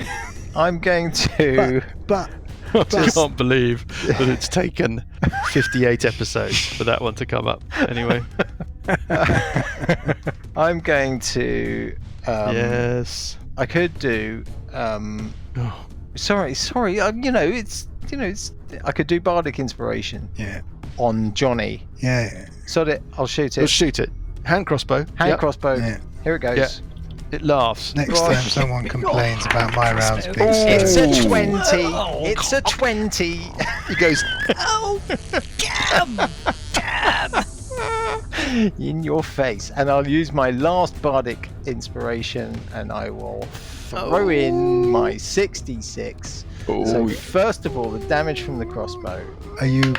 going to. But I can't believe that it's taken 58 episodes for that one to come up. Anyway. I'm going to. Yes. I could do. Oh, Sorry. It's. I could do bardic inspiration yeah, on Johnny. yeah, So that I'll shoot we'll it. shoot it. Hand crossbow. Hand Yep. crossbow. yeah. Here it goes. Yeah. It laughs. Next Right. time someone complains about my rounds being It's slow. a 20. It's a 20. He goes, Oh, damn! In your face. And I'll use my last bardic inspiration and I will throw in my 66. So first of all, the damage from the crossbow. Are you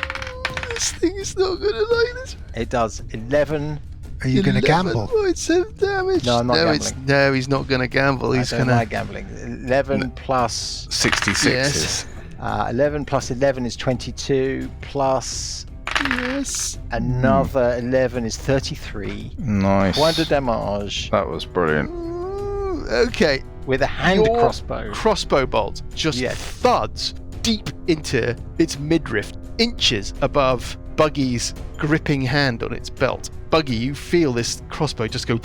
this thing is not going to like this. It does 11. going to gamble? 11.7 damage. No, I'm not gambling. No, he's not going to gamble. He's I going don't to... like gambling. 11 plus 66 Yes. is 11 plus 11 is 22 plus Yes. another 11 is 33. Nice. Point de damage That was brilliant. Ooh, okay. with a hand Your crossbow. Crossbow bolt just Yes. thuds deep into its midriff, inches above Buggy's gripping hand on its belt. Buggy, you feel this crossbow just go,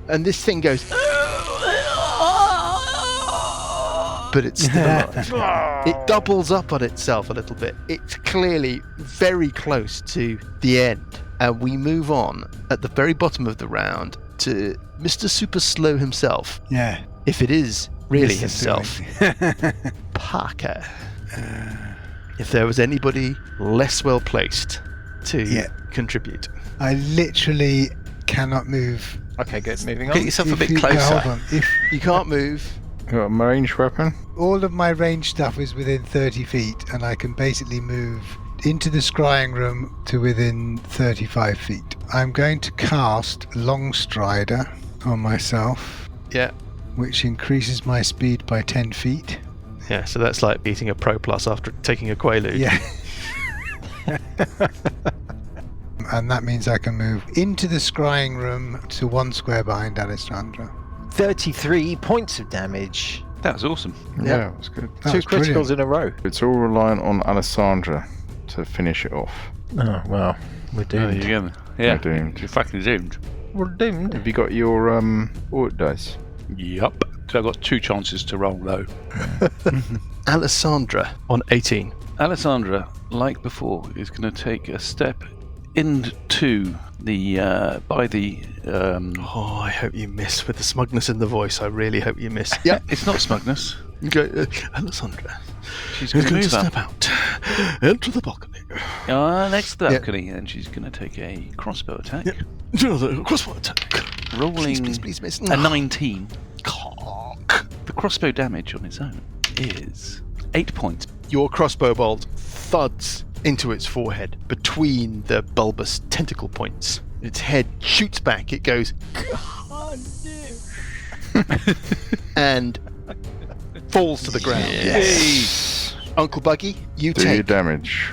and this thing goes, but it's still alive. It doubles up on itself a little bit. It's clearly very close to the end. And we move on at the very bottom of the round to Mr. Super Slow himself. Yeah. If it is really Mr. himself, Silly. Parker. If there was anybody less well placed to Yeah. contribute. I literally cannot move. Okay, good. Moving Get on. yourself a If bit you- closer. Hold on. If You can't move. You got a range weapon? all of my range stuff is within 30 feet, and I can basically move into the scrying room to within 35 feet. I'm going to cast Long Strider on myself, Yeah. which increases my speed by 10 feet. Yeah, so that's like beating a Pro Plus after taking a Quaalude. Yeah. And that means I can move into the scrying room to 1 square behind Alessandra. 33 points of damage. That was awesome. Yeah, it was good. That 2 was criticals brilliant. in a row. It's all reliant on Alessandra to finish it off. Oh, well, we're There doomed. you go. Yeah, We're doomed. You're fucking doomed. We're doomed. Have you got your ort dice? Yup. So I've got 2 chances to roll low. Alessandra on 18. Alessandra, like before, is going to take a step into the Oh, I hope you miss with the smugness in the voice. I really hope you miss. Yeah. It's not smugness. Okay, Alessandra She's is going to going to move up step out into the balcony. next to the Yeah. balcony, and she's going to take a crossbow attack, Yeah. Crossbow attack. rolling Please, miss. a 19. The crossbow damage on its own is 8 points. Your crossbow bolt thuds into its forehead between the bulbous tentacle points. Its head shoots back. It goes and falls to the ground. Yes. Uncle Buggy, you Do your take damage.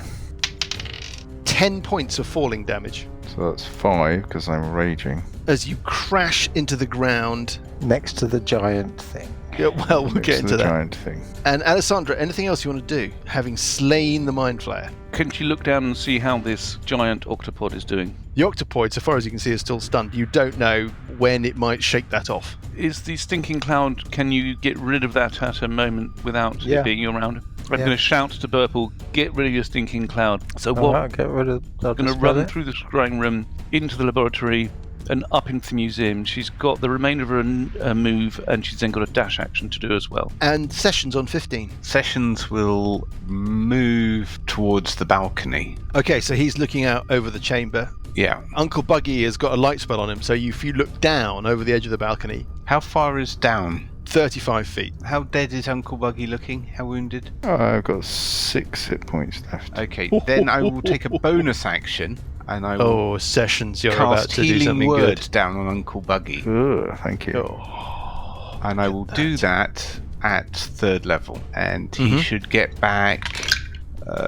10 points of falling damage So that's 5 because I'm raging. as you crash into the ground. Next to the giant thing. Yeah, well, we'll Next get to into the that. giant thing. And Alessandra, anything else you want to do, having slain the Mind Flayer? Couldn't you look down and see how this giant octopod is doing? The octopoid, so far as you can see, is still stunned. You don't know when it might shake that off. Is the stinking cloud, can you get rid of that at a moment without Yeah. it being around? I'm Yeah. going to shout to Burple, get rid of your stinking cloud. So All what? right, get rid of. I'm going to run through the scrying room, into the laboratory, and up into the museum. She's got the remainder of her move, and she's then got a dash action to do as well. And Sessions on 15. Sessions will move towards the balcony. Okay, so he's looking out over the chamber. Yeah. Uncle Buggy has got a light spell on him, so if you look down over the edge of the balcony, How far is down? 35 feet. How dead is Uncle Buggy looking? How wounded? I've got 6 hit points left. Okay, then I will take a bonus action and I will Oh, Sessions, you're about cast to do Healing something Word good. down on Uncle Buggy. Ugh, thank you. Oh. And I will do that at 3rd level. And he Mhm. should get back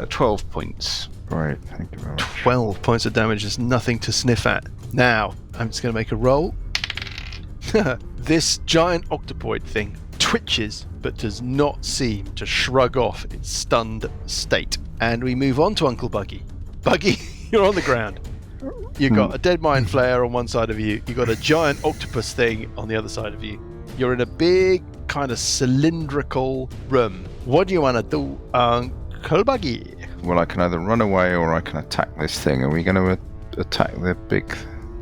12 points. Great, thank you very much. 12 points of damage is nothing to sniff at. Now, I'm just going to make a roll. This giant octopoid thing twitches but does not seem to shrug off its stunned state. And we move on to Uncle Buggy. Buggy, you're on the ground. You've got a dead Mind Flayer on one side of you. You've got a giant octopus thing on the other side of you. You're in a big kind of cylindrical room. What do you want to do, Uncle Buggy? Well, I can either run away or I can attack this thing. Are we going to attack the big...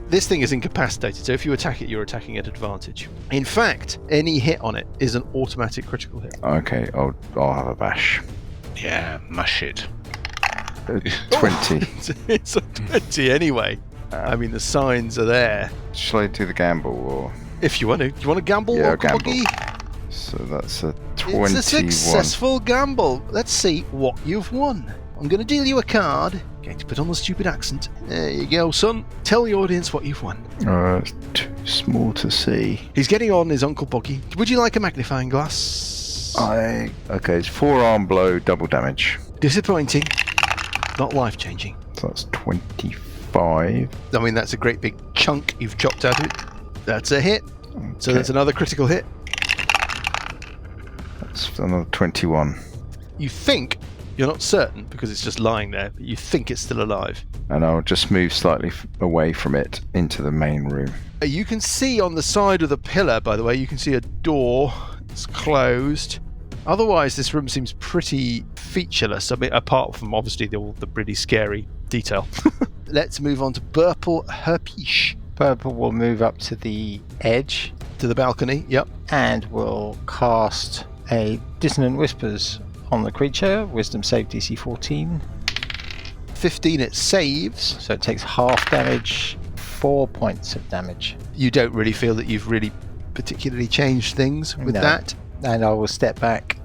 This thing is incapacitated, so if you attack it, you're attacking at advantage. In fact, any hit on it is an automatic critical hit. Okay, I'll have a bash. Yeah, mush it. 20. It's a 20 anyway. I mean, the signs are there. Shall I do the gamble or... If you want to. Do you want to gamble, Yeah, Uncle gamble. Buggy? So that's a 21. It's a successful gamble. Let's see what you've won. I'm going to deal you a card. Going to put on the stupid accent. There you go, son. Tell the audience what you've won. It's too small to see. He's getting on his Uncle Buggy. Would you like a magnifying glass? Okay, it's 4 arm blow, double damage. Disappointing. Not life-changing. So that's 25. I mean, that's a great big chunk you've chopped out of it. That's a hit. So that's another critical hit. That's another 21. You think, you're not certain because it's just lying there, but you think it's still alive. And I'll just move slightly away from it into the main room. You can see on the side of the pillar, by the way, you can see a door. It's closed. Otherwise, this room seems pretty featureless, I mean, apart from obviously all the pretty scary detail. Let's move on to Burple Herpish. Purple will move up to the edge To the balcony, yep. and will cast a Dissonant Whispers on the creature. Wisdom save DC 14. 15 it saves. So it takes half damage, 4 points of damage. You don't really feel that you've really particularly changed things with No. that. And I will step back.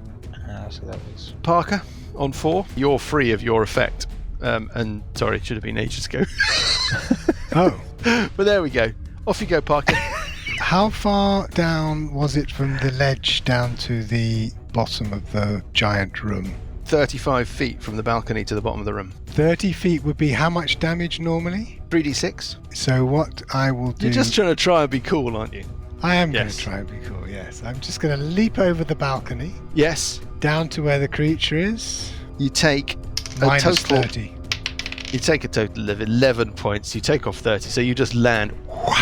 So that was. Parker, on 4. You're free of your effect. And sorry, it should have been ages ago. Oh, But there we go. Off you go, Parker. how far down was it from the ledge down to the bottom of the giant room? 35 feet from the balcony to the bottom of the room. 30 feet would be how much damage normally? 3d6. So what I will do... You're just trying to try and be cool, aren't you? I am going Yes. to try and be cool, yes. I'm just going to leap over the balcony, Yes. down to where the creature is. You take a Minus total. 30. You take a total of 11 points. You take off 30, so you just land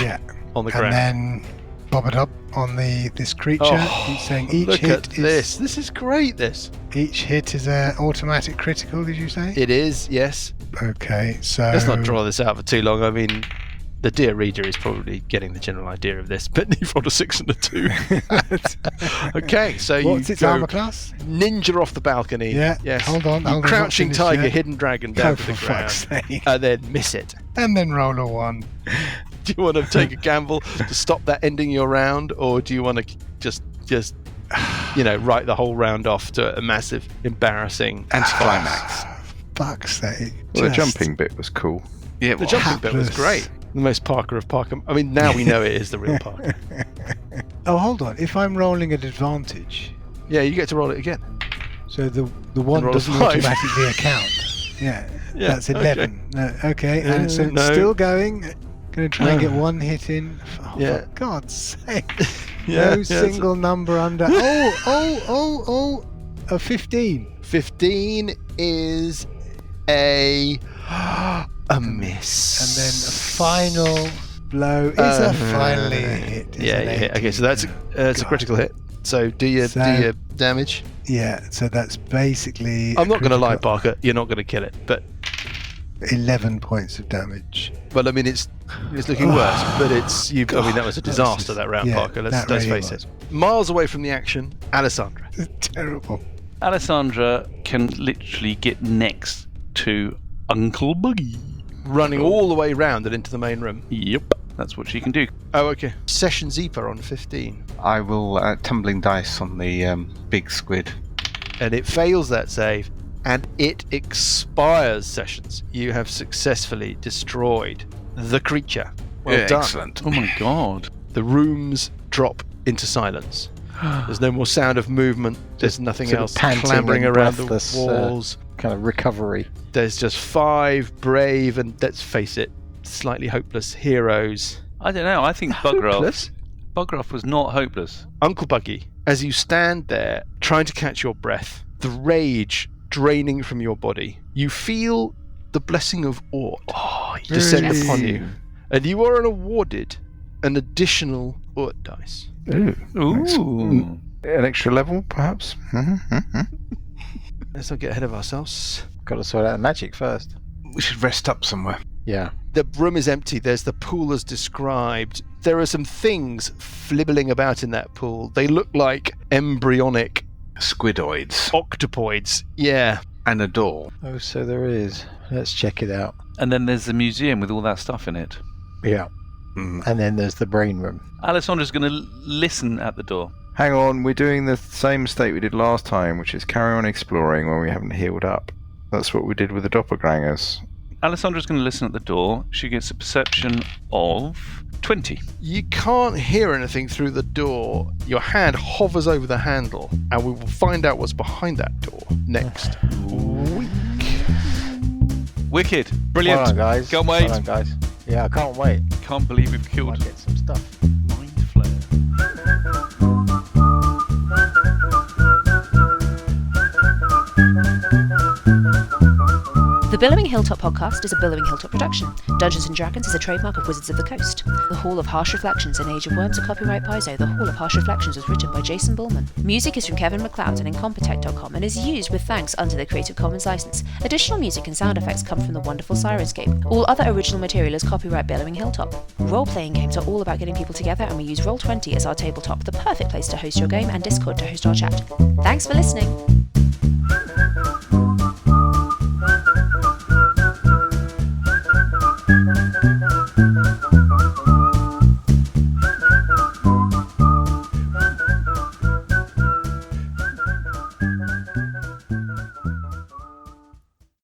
Yeah. on the And ground. then bob it up on this creature. Oh, He's saying each look hit at this. This is great. This. Each hit is an automatic critical, did you say? It is. Yes. Okay, so Let's not draw this out for too long. I mean, the dear reader is probably getting the general idea of this, but you've rolled a 6 and a 2. Okay, so what's you its go armor class? ninja off the balcony. Yeah. Yes. Hold on. You crouching not finished tiger, yet. hidden dragon down to for the fuck's ground, sake. and then miss it. And then roll a 1. Do you want to take a gamble to stop that ending your round, or do you want to just write the whole round off to a massive, embarrassing Anticlimax. Fuck's sake. Well, the Just- jumping bit was cool. Yeah, The jumping bit was hapless. great. The most Parker of Parker. I mean, now we know it is the real Parker. Oh, hold on. If I'm rolling at advantage, Yeah, you get to roll it again. so the 1 roll a doesn't 5. automatically account. Yeah, Yeah, that's 11. Okay, and so it's no. still going. Going to try and No. get 1 hit in. Oh, Yeah. for God's sake. Yeah, No single number under. A 15. 15 is a miss. And then a final blow is a finally hit. Yeah, isn't yeah. it? Okay, so that's a critical hit. So do your damage. Yeah, so that's basically. I'm not going to lie, critical- Parker. You're not going to kill it, but 11 points of damage. well, I mean, it's looking worse. But it's you. I mean, that was a God, disaster that round, yeah, Parker. Let's that face really it. Miles away from the action, Alessandra. Terrible. Alessandra can literally get next to Uncle Buggy. Running all the way round and into the main room. Yep, that's what she can do. Oh, okay. Session Zeeper on 15. I will tumbling dice on the big squid. And it fails that save, and it expires Sessions. You have successfully destroyed the creature. Well Yeah, done. excellent. Oh my god. The rooms drop into silence. There's no more sound of movement. There's nothing sort of else panting clambering and around the breathless, walls. Kind of recovery. There's just 5 brave and, let's face it, slightly hopeless heroes. I don't know, I think Hopeless? Buggroff was not hopeless. Uncle Buggy, as you stand there trying to catch your breath, the rage draining from your body, you feel the blessing of Ort descend really? upon you, and you are awarded an additional Ort dice. Ooh. Ooh. An extra level, perhaps? Let's not get ahead of ourselves. Got to sort out magic first. We should rest up somewhere. Yeah. The room is empty. There's the pool as described. There are some things flibbling about in that pool. They look like embryonic Squidoids. octopoids. Yeah. And a door. Oh, so there is. Let's check it out. And then there's the museum with all that stuff in it. Yeah. Mm. And then there's the brain room. Alessandra's going to listen at the door. Hang on, we're doing the same mistake we did last time, which is carry on exploring when we haven't healed up. That's what we did with the doppelgangers. Alessandra's going to listen at the door. She gets a perception of 20. You can't hear anything through the door. Your hand hovers over the handle, and we will find out what's behind that door next week. Wicked. Brilliant. Well done, guys. Can't wait. Well done, guys. Yeah, I can't wait. Can't believe we've killed Might get some stuff. Mindflayer. The Billowing Hilltop podcast is a Billowing Hilltop production. Dungeons & Dragons is a trademark of Wizards of the Coast. The Hall of Harsh Reflections and Age of Worms are copyright Paizo. The Hall of Harsh Reflections was written by Jason Bullman. Music is from Kevin MacLeod and Incompetech.com and is used with thanks under the Creative Commons license. Additional music and sound effects come from the wonderful Sirenscape. All other original material is copyright Billowing Hilltop. Role-playing games are all about getting people together, and we use Roll20 as our tabletop, the perfect place to host your game, and Discord to host our chat. Thanks for listening!